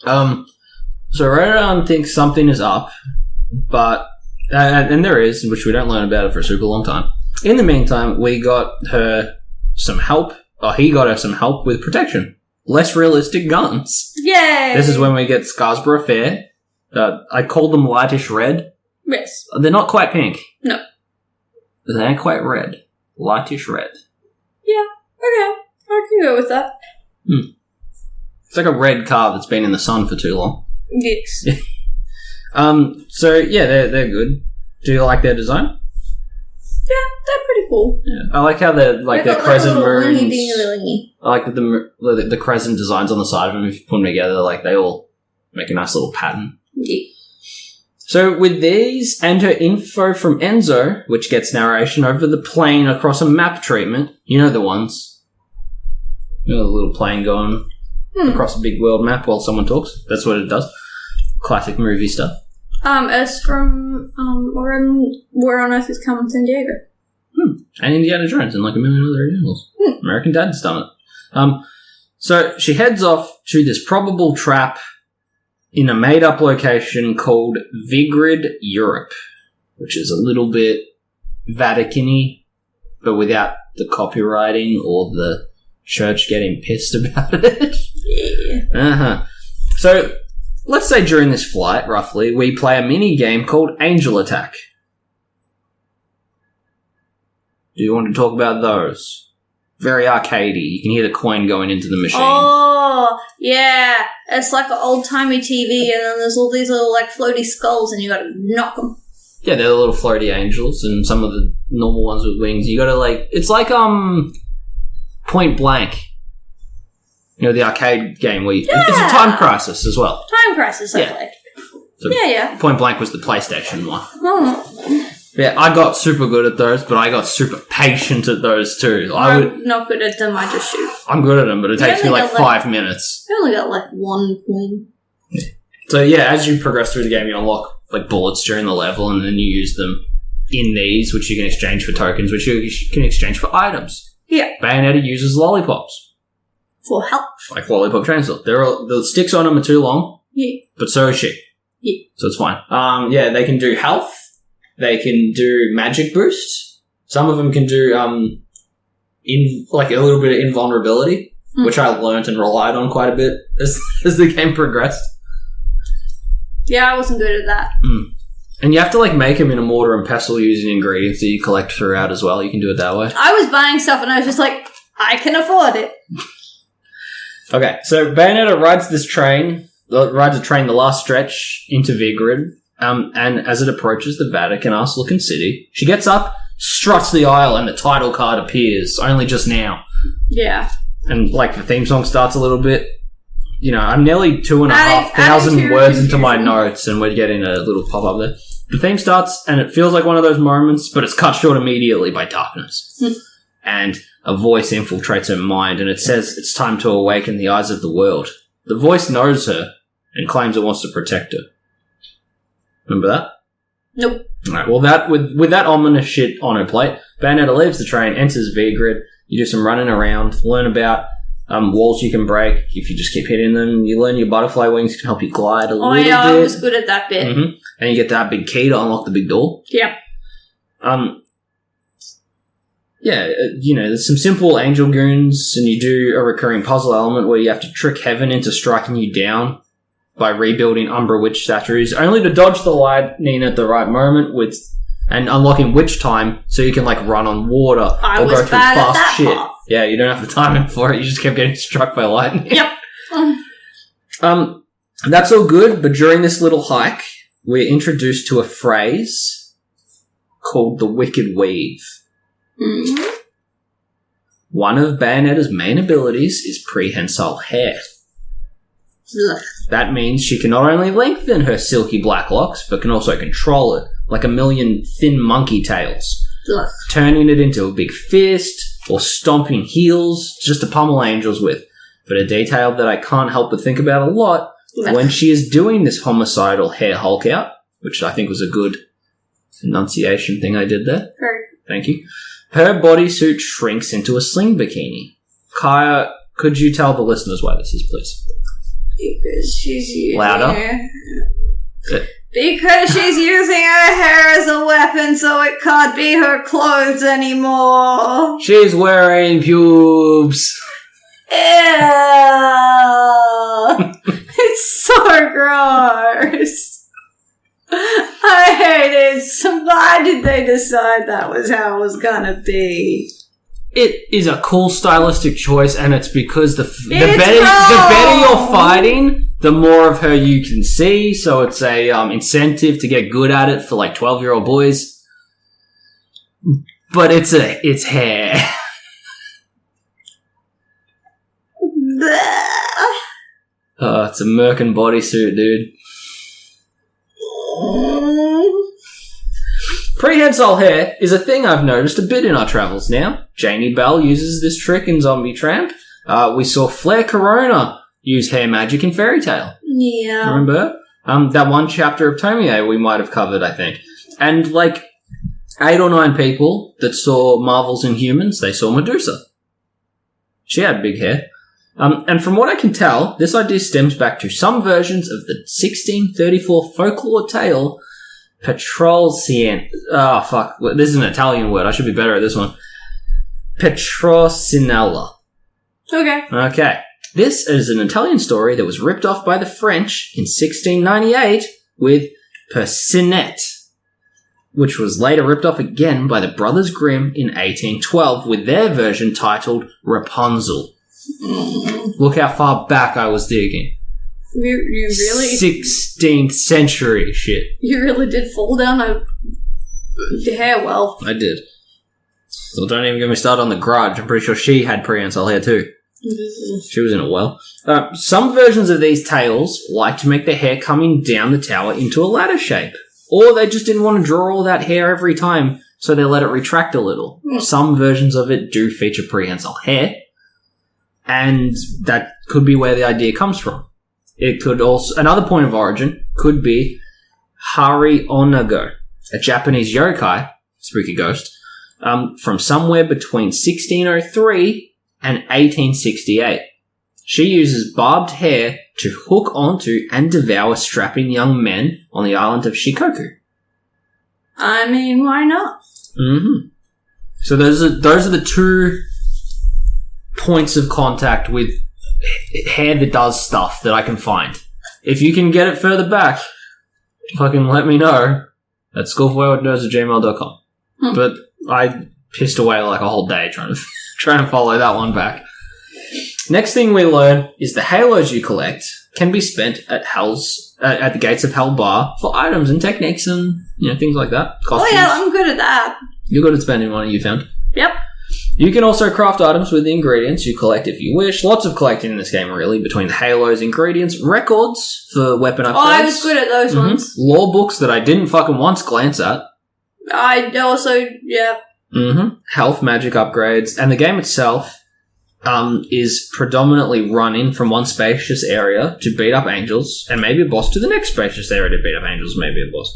it. So Rodin thinks something is up, but, and there is, which we don't learn about it for a super long time. In the meantime, we got her some help, or he got her some help with protection. Less realistic guns. Yay! This is when we get Scarborough Fair. I called them lightish red. Yes. They're not quite pink. No. They ain't quite red. Lightish red. Yeah. Okay. I can go with that. It's like a red car that's been in the sun for too long. Yes. So, yeah, they're good. Do you like their design? Yeah, they're pretty cool. Yeah. I like how they're like their crescent moons. I like the crescent designs on the side of them. If you put them together, like they all make a nice little pattern. Yeah. So with these and her info from Enzo, which gets narration over the plane across a map treatment, you know the ones. You know the little plane going across a big world map while someone talks. That's what it does. Classic movie stuff. It's from Where on Earth is Carmen San Diego. And Indiana Jones and like a million other originals. American Dad's done it. So she heads off to this probable trap in a made-up location called Vigrid, Europe, which is a little bit Vatican-y, but without the copywriting or the church getting pissed about it. Yeah. So, let's say during this flight, roughly, we play a mini-game called Angel Attack. Do you want to talk about those? Very arcadey. You can hear the coin going into the machine. Oh, yeah. It's like an old-timey TV, and then there's all these little, like, floaty skulls, and you gotta knock them. Yeah, they're the little floaty angels, and some of the normal ones with wings. You gotta, like... It's like, Point Blank. You know, the arcade game where you... It's a Time Crisis as well. Time Crisis, okay. So Yeah. Point Blank was the PlayStation one. Oh. Yeah, I got super good at those, but I got super patient at those too. I'm not good at them, I just shoot. I'm good at them, but it takes me like 5 minutes. I only got like one thing. So yeah, as you progress through the game, you unlock like bullets during the level, and then you use them in these, which you can exchange for tokens, which you can exchange for items. Yeah. Bayonetta uses lollipops. For health. Like lollipop transport. The sticks on them are too long. Yeah. But so is she. Yeah. So it's fine. Yeah, they can do health. They can do magic boost. Some of them can do like a little bit of invulnerability, which I learnt and relied on quite a bit as the game progressed. Yeah, I wasn't good at that. And you have to like make them in a mortar and pestle using ingredients that you collect throughout as well. You can do it that way. I was buying stuff and I was just like, I can afford it. Okay, so Bayonetta rides a train the last stretch into Vigrid. And as it approaches the Vatican-ass looking city, she gets up, struts the aisle, and the title card appears, only just now. Yeah. And, like, the theme song starts a little bit. You know, I'm nearly 2,500 words into my notes, and we're getting a little pop-up there. The theme starts, and it feels like one of those moments, but it's cut short immediately by darkness. And a voice infiltrates her mind, and it says it's time to awaken the eyes of the world. The voice knows her, and claims it wants to protect her. Remember that? Nope. Alright, well, with that ominous shit on her plate, Bayonetta leaves the train, enters V-Grid. You do some running around, learn about walls you can break if you just keep hitting them. You learn your butterfly wings can help you glide a little bit. I was good at that bit. Mm-hmm. And you get that big key to unlock the big door. Yeah. Yeah, you know, there's some simple angel goons, and you do a recurring puzzle element where you have to trick heaven into striking you down by rebuilding Umbra Witch statues, only to dodge the lightning at the right moment and unlocking Witch Time so you can, like, run on water I or was go through bad fast at that shit. part. Yeah, you don't have the timing for it, you just kept getting struck by lightning. Yep. That's all good, but during this little hike, we're introduced to a phrase called the Wicked Weave. Mm-hmm. One of Bayonetta's main abilities is prehensile hair. Ugh. That means she can not only lengthen her silky black locks, but can also control it, like a million thin monkey tails. Ugh. Turning it into a big fist, or stomping heels, just to pummel angels with. But a detail that I can't help but think about a lot, when she is doing this homicidal hair Hulk out, which I think was a good enunciation thing I did there. Thank you. Her bodysuit shrinks into a sling bikini. Kaya, could you tell the listeners why this is, please? Because she's using Louder. Because she's using her hair as a weapon, so it can't be her clothes anymore. She's wearing pubes. Ew. It's so gross. I hate it. So why did they decide that was how it was gonna be? It is a cool stylistic choice, and it's because the better you're fighting, the more of her you can see. So it's a incentive to get good at it for like 12-year-old boys. But it's hair. It's a merkin bodysuit, dude. Prehensile hair is a thing I've noticed a bit in our travels now. Janie Bell uses this trick in Zombie Tramp. We saw Flair Corona use hair magic in Fairy Tail. Yeah. Remember? That one chapter of Tomie we might have covered, I think. And, like, 8 or 9 people that saw Marvel's Inhumans, they saw Medusa. She had big hair. And from what I can tell, this idea stems back to some versions of the 1634 folklore tale Petrosian. Oh, fuck. This is an Italian word. I should be better at this one. Petrosinella. Okay. This is an Italian story that was ripped off by the French in 1698 with Percinet, which was later ripped off again by the Brothers Grimm in 1812 with their version titled Rapunzel. Look how far back I was digging. You really... 16th century shit. You really did fall down a hair well. I did. Well, don't even get me started on the Grudge. I'm pretty sure she had prehensile hair too. She was in a well. Some versions of these tales like to make their hair coming down the tower into a ladder shape. Or they just didn't want to draw all that hair every time, so they let it retract a little. Some versions of it do feature prehensile hair, and that could be where the idea comes from. It could also... Another point of origin could be Hari Onago, a Japanese yokai, spooky ghost, from somewhere between 1603 and 1868. She uses barbed hair to hook onto and devour strapping young men on the island of Shikoku. I mean, why not? Mm-hmm. So those are the two points of contact with hair that does stuff that I can find. If you can get it further back, fucking let me know at schoolforwardnerds@gmail.com. But I pissed away like a whole day trying to follow that one back. Next thing we learn is the halos you collect can be spent at at the gates of Hell Bar for items and techniques and things like that. Costumes. Oh yeah, I'm good at that. You're good at spending money, you found. Yep. You can also craft items with the ingredients you collect if you wish. Lots of collecting in this game, really, between the halos, ingredients, records for weapon upgrades. Oh, I was good at those ones. Lore books that I didn't fucking once glance at. I also, yeah. Health, magic upgrades, and the game itself is predominantly running from one spacious area to beat up angels, and maybe a boss to the next spacious area to beat up angels, maybe a boss.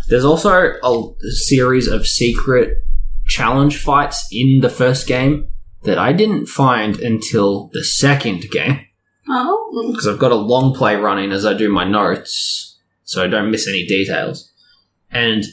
There's also a series of secret challenge fights in the first game that I didn't find until the second game. Oh. Because I've got a long play running as I do my notes, so I don't miss any details. And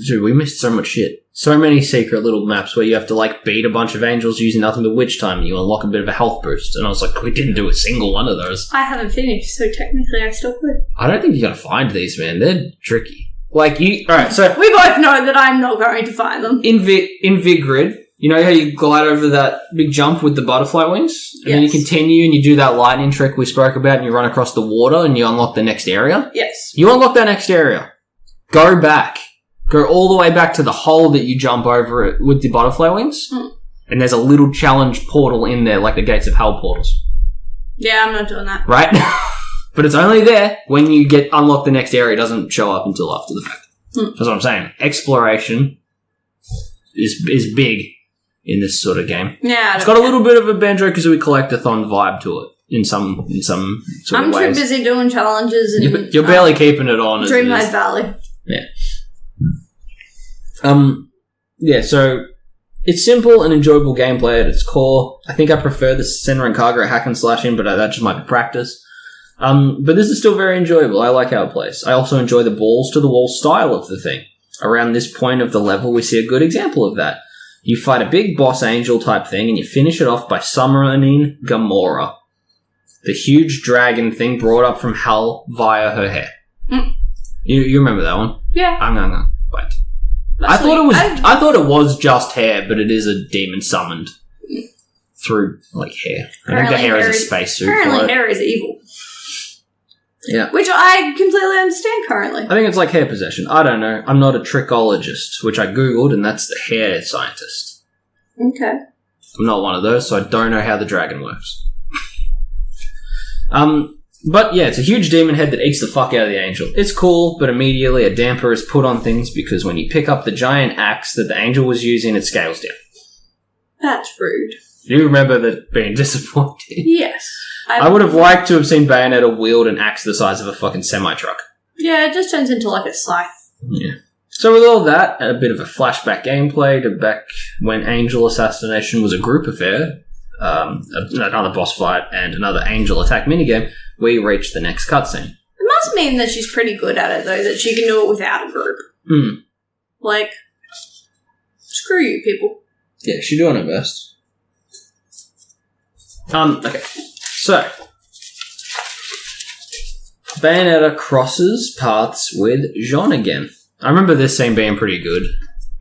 dude, we missed so much shit. So many secret little maps where you have to beat a bunch of angels using nothing but witch time and you unlock a bit of a health boost. And I was like, we didn't do a single one of those. I haven't finished, so technically I still could. I don't think you're going to find these, man. They're tricky. Alright, so... We both know that I'm not going to find them. In Vigrid, you know how you glide over that big jump with the butterfly wings? And then you continue and you do that lightning trick we spoke about and you run across the water and you unlock the next area? Yes. You unlock that next area. Go back. Go all the way back to the hole that you jump over it with the butterfly wings. And there's a little challenge portal in there, like the Gates of Hell portals. Yeah, I'm not doing that. Right? But it's only there when you get unlock the next area. It doesn't show up until after the fact. That's what I'm saying. Exploration is big in this sort of game. Yeah, it's got a little bit of a Banjo-Kazooie Collectathon vibe to it in some sort of ways. I'm too busy doing challenges and you're barely keeping it on. Dreamlight Valley. Yeah. Yeah, so it's simple and enjoyable gameplay at its core. I think I prefer the Senran Kagura hack and slashing, but that just might be practice. But this is still very enjoyable. I like how it plays. I also enjoy the balls-to-the-wall style of the thing. Around this point of the level, we see a good example of that. You fight a big boss angel type thing, and you finish it off by summoning Gamora, the huge dragon thing brought up from hell via her hair. You remember that one? Yeah. I'm gonna wait. I thought it was just hair, but it is a demon summoned through hair. I think the hair is a spacesuit. Apparently, hair is evil. Yeah. Which I completely understand currently. I think it's like hair possession. I don't know. I'm not a trichologist, which I googled, and that's the hair scientist. Okay. I'm not one of those, so I don't know how the dragon works. But yeah, it's a huge demon head that eats the fuck out of the angel. It's cool, but immediately a damper is put on things because when you pick up the giant axe that the angel was using, it scales down. That's rude. Do you remember that being disappointed? Yes. I would have liked to have seen Bayonetta wield an axe the size of a fucking semi-truck. Yeah, it just turns into a scythe. Yeah. So with all that, and a bit of a flashback gameplay to back when angel assassination was a group affair, another boss fight, and another angel attack minigame, we reach the next cutscene. It must mean that she's pretty good at it, though, that she can do it without a group. Screw you, people. Yeah, she's doing her best. Okay. So, Bayonetta crosses paths with Jean again. I remember this scene being pretty good,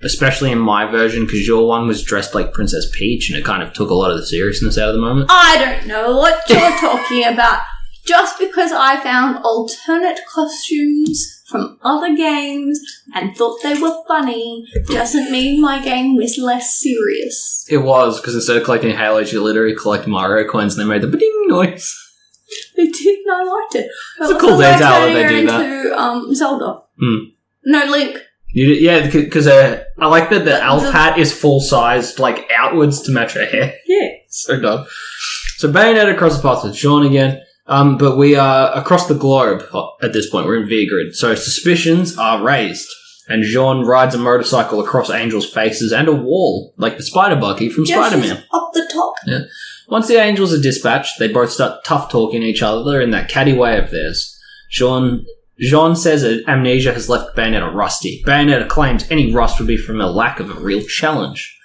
especially in my version, because your one was dressed like Princess Peach, and it kind of took a lot of the seriousness out of the moment. I don't know what you're talking about. Just because I found alternate costumes from other games and thought they were funny doesn't mean my game was less serious. It was, because instead of collecting Halos, you literally collect Mario coins, and they made the ba-ding noise. They did, and I liked it. It's a cool detail that they do that. Into Zelda. No, Link. Yeah, because I like that the elf hat is full-sized, like, outwards to match her hair. Yeah. So dumb. So Bayonetta crosses paths with Sean again. But we are across the globe at this point. We're in V-Grid. So suspicions are raised. And Jean rides a motorcycle across angels' faces and a wall, like the spider buggy from Spider-Man. She's up the top. Yeah. Once the angels are dispatched, they both start tough-talking each other in that catty way of theirs. Jean says that amnesia has left Bayonetta rusty. Bayonetta claims any rust would be from a lack of a real challenge.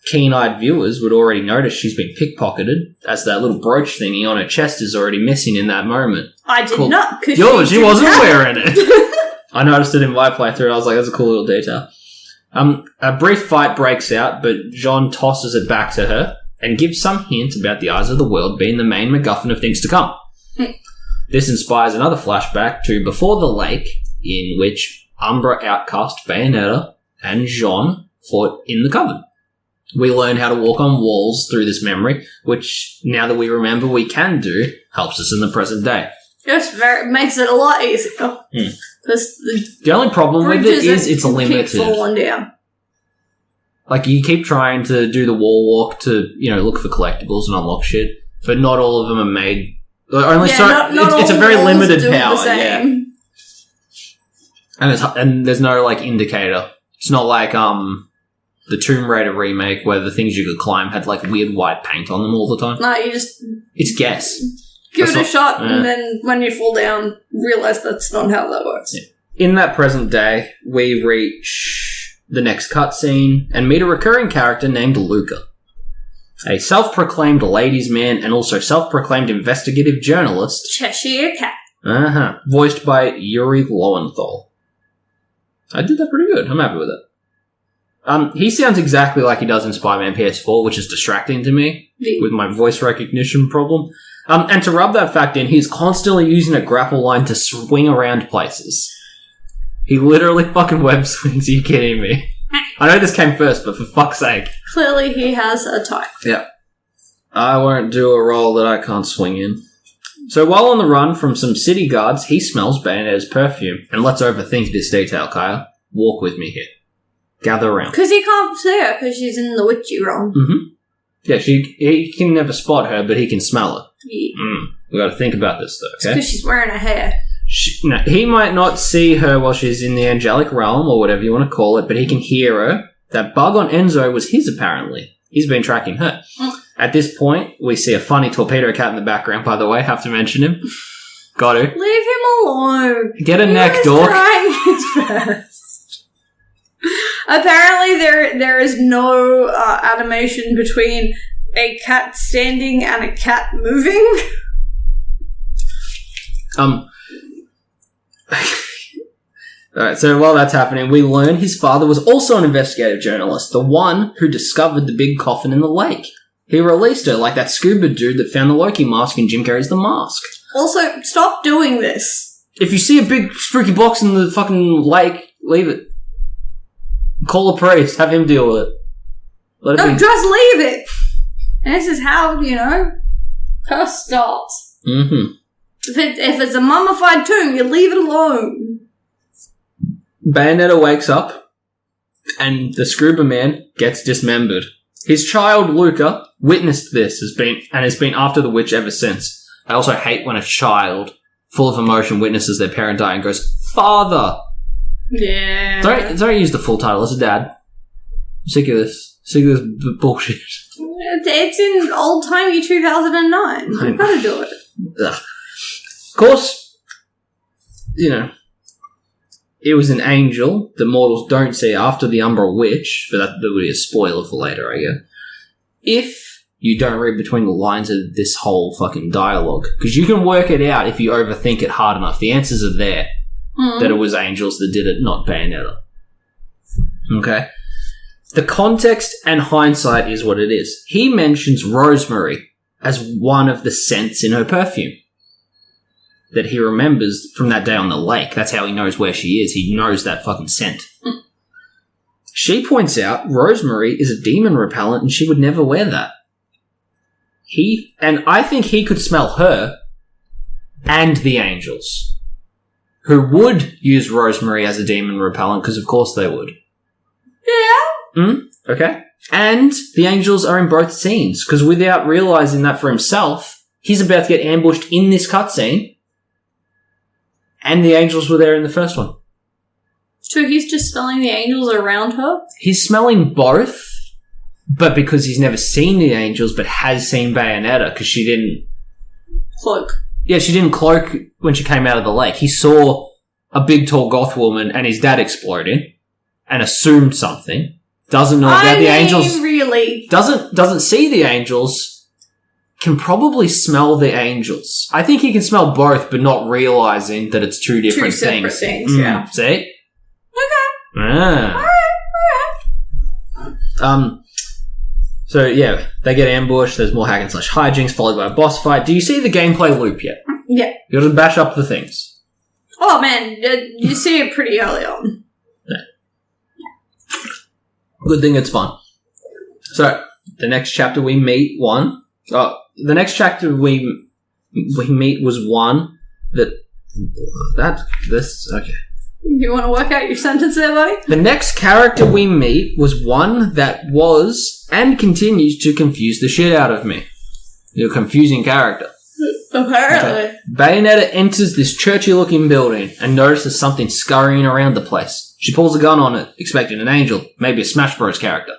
Keen-eyed viewers would already notice she's been pickpocketed, as that little brooch thingy on her chest is already missing in that moment. I did not, because she wasn't wearing it. I noticed it in my playthrough, and I was like, that's a cool little detail. A brief fight breaks out, but John tosses it back to her and gives some hint about the eyes of the world being the main MacGuffin of things to come. This inspires another flashback to before the lake, in which Umbra outcast Bayonetta and Jean fought in the Coven. We learn how to walk on walls through this memory, which, now that we remember we can do, helps us in the present day. Makes it a lot easier. The only problem with it is it's limited. Falling down. Like, you keep trying to do the wall walk to, look for collectibles and unlock shit, but not all of them are made. It's a very limited power. Yeah. And there's no, indicator. It's not like, the Tomb Raider remake where the things you could climb had weird white paint on them all the time. No, you just... It's guess. Give it a shot and then when you fall down, realise that's not how that works. Yeah. In that present day, we reach the next cutscene and meet a recurring character named Luca. A self-proclaimed ladies' man and also self-proclaimed investigative journalist. Cheshire Cat. Voiced by Yuri Lowenthal. I did that pretty good. I'm happy with it. He sounds exactly like he does in Spider-Man PS4, which is distracting to me with my voice recognition problem. And to rub that fact in, he's constantly using a grapple line to swing around places. He literally fucking web swings, are you kidding me? I know this came first, but for fuck's sake. Clearly he has a type. Yeah. I won't do a role that I can't swing in. So while on the run from some city guards, he smells Bayonetta's perfume. And let's overthink this detail, Kaya. Walk with me here. Gather around. Because he can't see her because she's in the witchy realm. Mm-hmm. Yeah, he can never spot her, but he can smell her. Yeah. We got to think about this, though, okay? Because she's wearing her hair. He might not see her while she's in the angelic realm, or whatever you want to call it, but he can hear her. That bug on Enzo was his, apparently. He's been tracking her. At this point, we see a funny torpedo cat in the background, by the way. Have to mention him. Got to. Leave him alone. Get a neck, Dork. Trying his best. Apparently, there is no animation between a cat standing and a cat moving. Alright, so while that's happening, we learn his father was also an investigative journalist, the one who discovered the big coffin in the lake. He released her, like that scuba dude that found the Loki mask in Jim Carrey's The Mask. Also, stop doing this. If you see a big spooky box in the fucking lake, leave it. Call a priest, have him deal with it. Just leave it. And this is how, curse starts. Mm-hmm. If it's a mummified tomb, you leave it alone. Bayonetta wakes up, and the scuba man gets dismembered. His child, Luca, witnessed this and has been after the witch ever since. I also hate when a child, full of emotion, witnesses their parent die and goes, "Father!" Yeah. Don't use the full title. It's a dad. I'm sick of this. Bullshit. It's in old-timey 2009. You've got to do it. Ugh. Of course, it was an angel that mortals don't see after the Umbra Witch, but that would be a spoiler for later, I guess. If you don't read between the lines of this whole fucking dialogue, because you can work it out if you overthink it hard enough. The answers are there. That it was angels that did it, not Bayonetta. Okay? the context and hindsight is what it is. He mentions rosemary as one of the scents in her perfume that he remembers from that day on the lake. That's how he knows where she is. He knows that fucking scent. She points out rosemary is a demon repellent and she would never wear that. I think he could smell her and the angels, who would use rosemary as a demon repellent, because of course they would. Yeah. Okay. And the angels are in both scenes, because without realizing that for himself, he's about to get ambushed in this cutscene, and the angels were there in the first one. So he's just smelling the angels around her? He's smelling both, but because he's never seen the angels, but has seen Bayonetta, because she didn't... Cloak. Yeah, she didn't cloak when she came out of the lake. He saw a big, tall goth woman and his dad exploding and assumed something. Doesn't know about the angels. Really? Doesn't see the angels. Can probably smell the angels. I think he can smell both, but not realizing that it's two different separate things. Yeah. See? Okay. Ah. Alright. So, yeah, they get ambushed. There's more hack and slash hijinks, followed by a boss fight. Do you see the gameplay loop yet? Yeah. You gotta bash up the things. Oh, man. You see it pretty early on. Yeah. Good thing it's fun. So, the next chapter we meet the next chapter we meet was one okay. You want to work out your sentence there, buddy? The next character we meet was one that was and continues to confuse the shit out of me. You're a confusing character. Apparently. Okay. Bayonetta enters this churchy-looking building and notices something scurrying around the place. She pulls a gun on it, expecting an angel, maybe a Smash Bros. Character.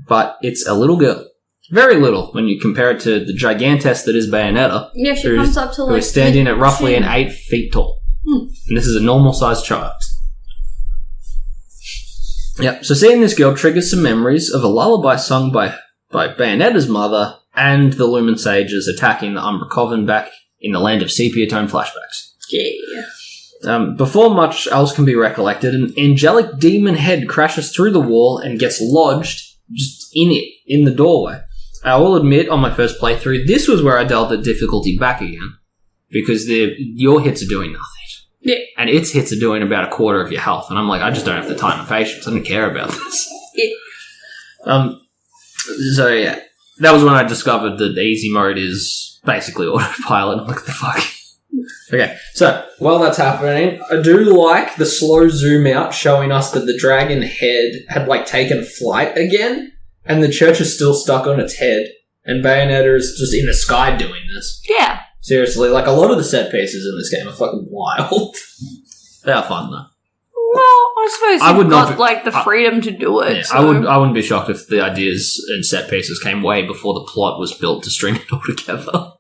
But it's a little girl. Very little when you compare it to the gigantess that is Bayonetta. Yeah, she comes up to who is standing at roughly an 8 feet tall. And this is a normal-sized child. Yep, so seeing this girl triggers some memories of a lullaby sung by Bayonetta's mother and the Lumen Sages attacking the Umbra Coven back in the land of sepia-tone flashbacks. Yeah. Before much else can be recollected, an angelic demon head crashes through the wall and gets lodged just in the doorway. I will admit, on my first playthrough, this was where I dealt the difficulty back again, because your hits are doing nothing. Yeah. And its hits are doing about a quarter of your health, and I'm like, I just don't have the time and patience. I don't care about this. Yeah. So yeah, that was when I discovered that the easy mode is basically autopilot. I'm like, what the fuck? Okay, so while that's happening, I do like the slow zoom out showing us that the dragon head had taken flight again, and the church is still stuck on its head, and Bayonetta is just in the sky doing this. Yeah. Seriously, a lot of the set pieces in this game are fucking wild. They are fun though. Well, I suppose I would got the freedom to do it. Yeah, so. I wouldn't be shocked if the ideas and set pieces came way before the plot was built to string it all together.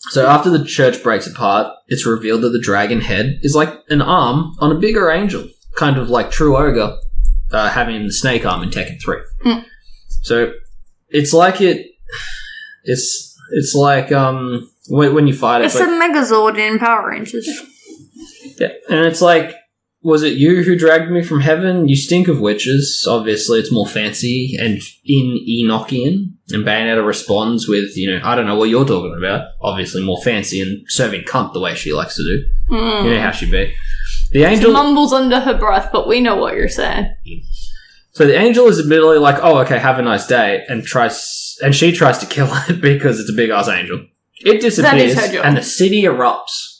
So after the church breaks apart, it's revealed that the dragon head is like an arm on a bigger angel, kind of like True Ogre having the snake arm in Tekken 3. So it's like it's like when you fight it. It's a Megazord in Power Rangers. Yeah, and it's like, was it you who dragged me from heaven? You stink of witches. Obviously, it's more fancy and in Enochian. And Bayonetta responds with, I don't know what you're talking about. Obviously, more fancy and serving cunt the way she likes to do. You know how she be. The angel she mumbles under her breath, but we know what you're saying. So the angel is admittedly like, oh, okay, have a nice day, and she tries to kill it because it's a big ass angel. It disappears, and the city erupts.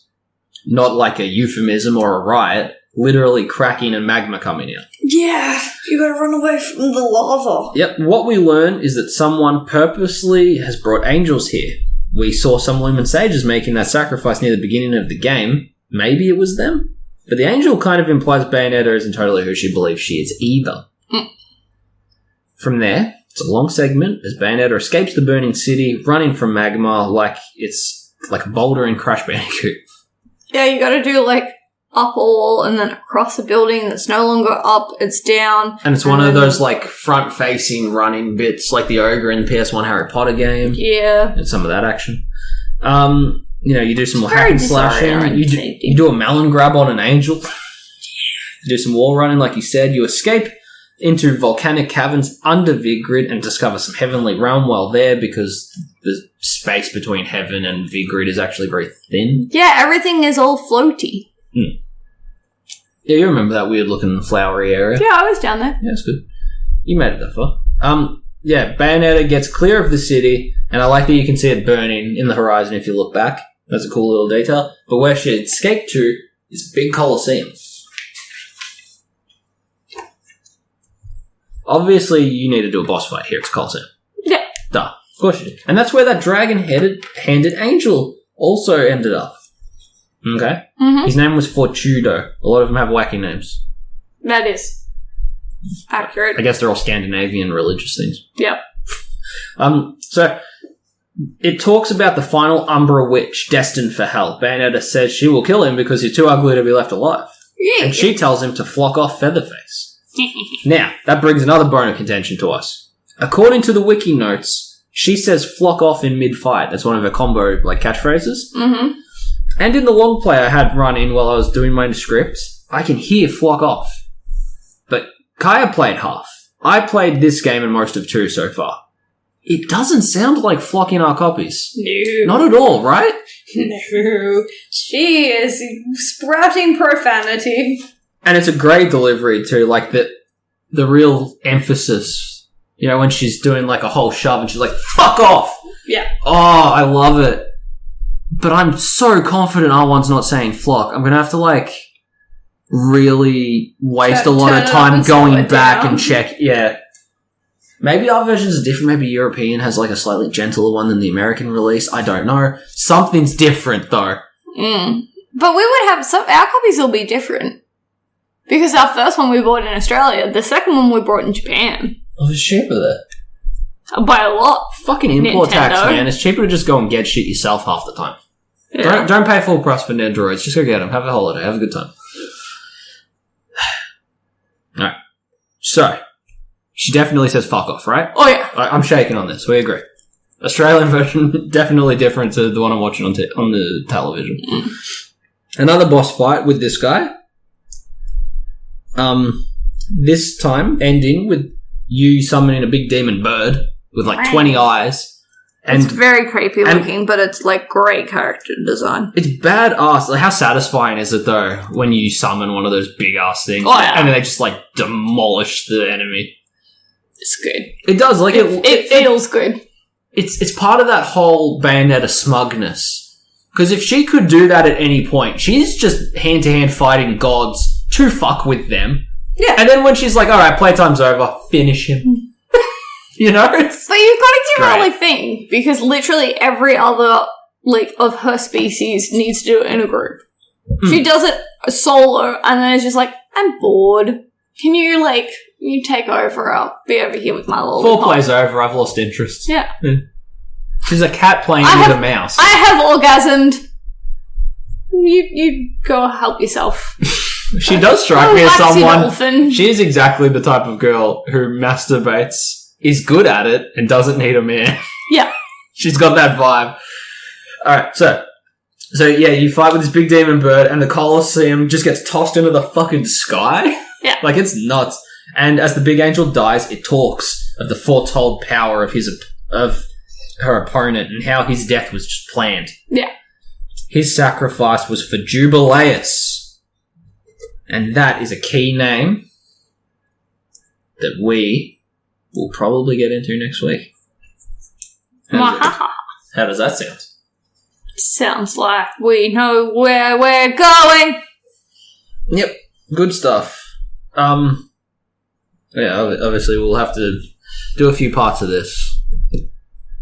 Not like a euphemism or a riot, literally cracking and magma coming out. Yeah, you gotta run away from the lava. Yep, what we learn is that someone purposely has brought angels here. We saw some Lumen Sages making that sacrifice near the beginning of the game. Maybe it was them? But the angel kind of implies Bayonetta isn't totally who she believes she is either. From there, it's a long segment as Bayonetta escapes the burning city, running from magma like it's like a boulder in Crash Bandicoot. Yeah, you gotta do up a wall and then across a building that's no longer up, it's down. And it's one of those front-facing running bits like the ogre in the PS1 Harry Potter game. Yeah. And some of that action. You do some more hack and slashing. You do a melon grab on an angel. do some wall running, like you said. You escape into volcanic caverns under Vigrid and discover some heavenly realm while there, because the space between heaven and Vigrid is actually very thin. Yeah, everything is all floaty. Mm. Yeah, you remember that weird-looking flowery area? Yeah, I was down there. Yeah, that's good. You made it that far. Yeah, Bayonetta gets clear of the city, and I like that you can see it burning in the horizon if you look back. That's a cool little detail. But where she escaped to is a big Colosseum. Obviously, you need to do a boss fight here. It's Colosseum. Yeah. Duh. Of course you do. And that's where that dragon-handed angel also ended up. Okay? Mm-hmm. His name was Fortudo. A lot of them have wacky names. That is accurate. I guess they're all Scandinavian religious things. Yep. So, it talks about the final Umbra witch destined for hell. Bayonetta says she will kill him because he's too ugly to be left alive. Yeah. And she tells him to flock off Featherface. Now, that brings another bone of contention to us. According to the wiki notes, she says flock off in mid-fight. That's one of her combo, catchphrases. Mm-hmm. And in the long play I had run in while I was doing my scripts, I can hear flock off. But Kaya played half. I played this game and most of 2 so far. It doesn't sound like flock in our copies. No. Not at all, right? No. She is sprouting profanity. And it's a great delivery too, like the real emphasis, when she's doing a whole shove and she's like, fuck off! Yeah. Oh, I love it. But I'm so confident R1's not saying flock. I'm going to have to really waste a lot of time going back and check. Yeah. Maybe our versions are different. Maybe European has a slightly gentler one than the American release. I don't know. Something's different though. But we would have our copies will be different. Because our first one we bought in Australia, the second one we bought in Japan. Oh, it's cheaper there. By a lot. Fucking import Nintendo. tax, man. It's cheaper to just go and get shit yourself half the time. Yeah. Don't pay full price for Nendoroids. Just go get them. Have a holiday. Have a good time. Alright. So, she definitely says fuck off, right? Oh, yeah. I'm shaking on this. We agree. Australian version, definitely different to the one I'm watching on the television. Another boss fight with this guy. This time ending with you summoning a big demon bird with 20 eyes. And it's very creepy looking, but it's great character design. It's badass. How satisfying is it though when you summon one of those big ass things? Oh, yeah. And then they just demolish the enemy. It's good. It does. It feels good. It's part of that whole Bayonetta smugness. Because if she could do that at any point, she's just hand to hand fighting gods to fuck with them. Yeah. And then when she's like, alright, playtime's over, finish him. But you've got to give her great. a thing, because literally every other, of her species needs to do it in a group. She does it solo, and then it's just I'm bored. Can you, you take over? I'll be over here with my little... Foreplay's over, I've lost interest. Yeah. She's a cat playing with a mouse. I have orgasmed. You go help yourself. She does strike me as Waxy someone... dolphin. She is exactly the type of girl who masturbates, is good at it, and doesn't need a man. Yeah. She's got that vibe. Alright, so yeah, you fight with this big demon bird, and the Colosseum just gets tossed into the fucking sky. Yeah. It's nuts. And as the big angel dies, it talks of the foretold power of her opponent and how his death was just planned. Yeah. His sacrifice was for Jubileus. And that is a key name that we will probably get into next week. How does that sound? Sounds like we know where we're going. Yep. Good stuff. Yeah, obviously we'll have to do a few parts of this.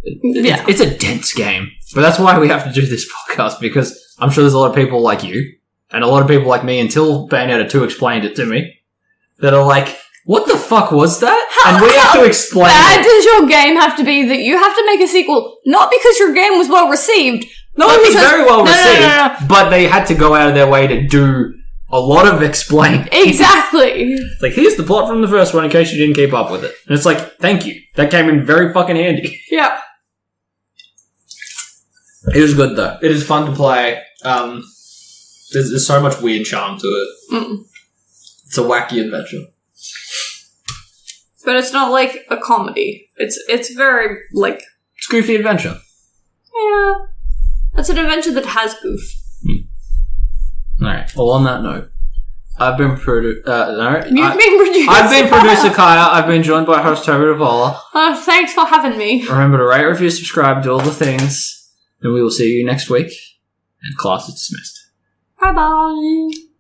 Yeah. It's a dense game. But that's why we have to do this podcast, because I'm sure there's a lot of people like you, and a lot of people like me, until Bayonetta 2 explained it to me, that are like, what the fuck was that? And we have to explain Bad it. does your game have to be that you have to make a sequel, not because your game was well received. No, it was very well received, No. but they had to go out of their way to do a lot of explaining. Exactly. It's here's the plot from the first one in case you didn't keep up with it. And it's thank you. That came in very fucking handy. Yeah. It was good though. It is fun to play. There's so much weird charm to it. It's a wacky adventure. But it's not like a comedy. It's very, like... It's a goofy adventure. Yeah. It's an adventure that has goof. Alright, well on that note, I've been producer Kaya. I've been joined by host Toby Davola. Thanks for having me. Remember to rate, review, subscribe, do all the things, and we will see you next week. And class is dismissed. Bye-bye.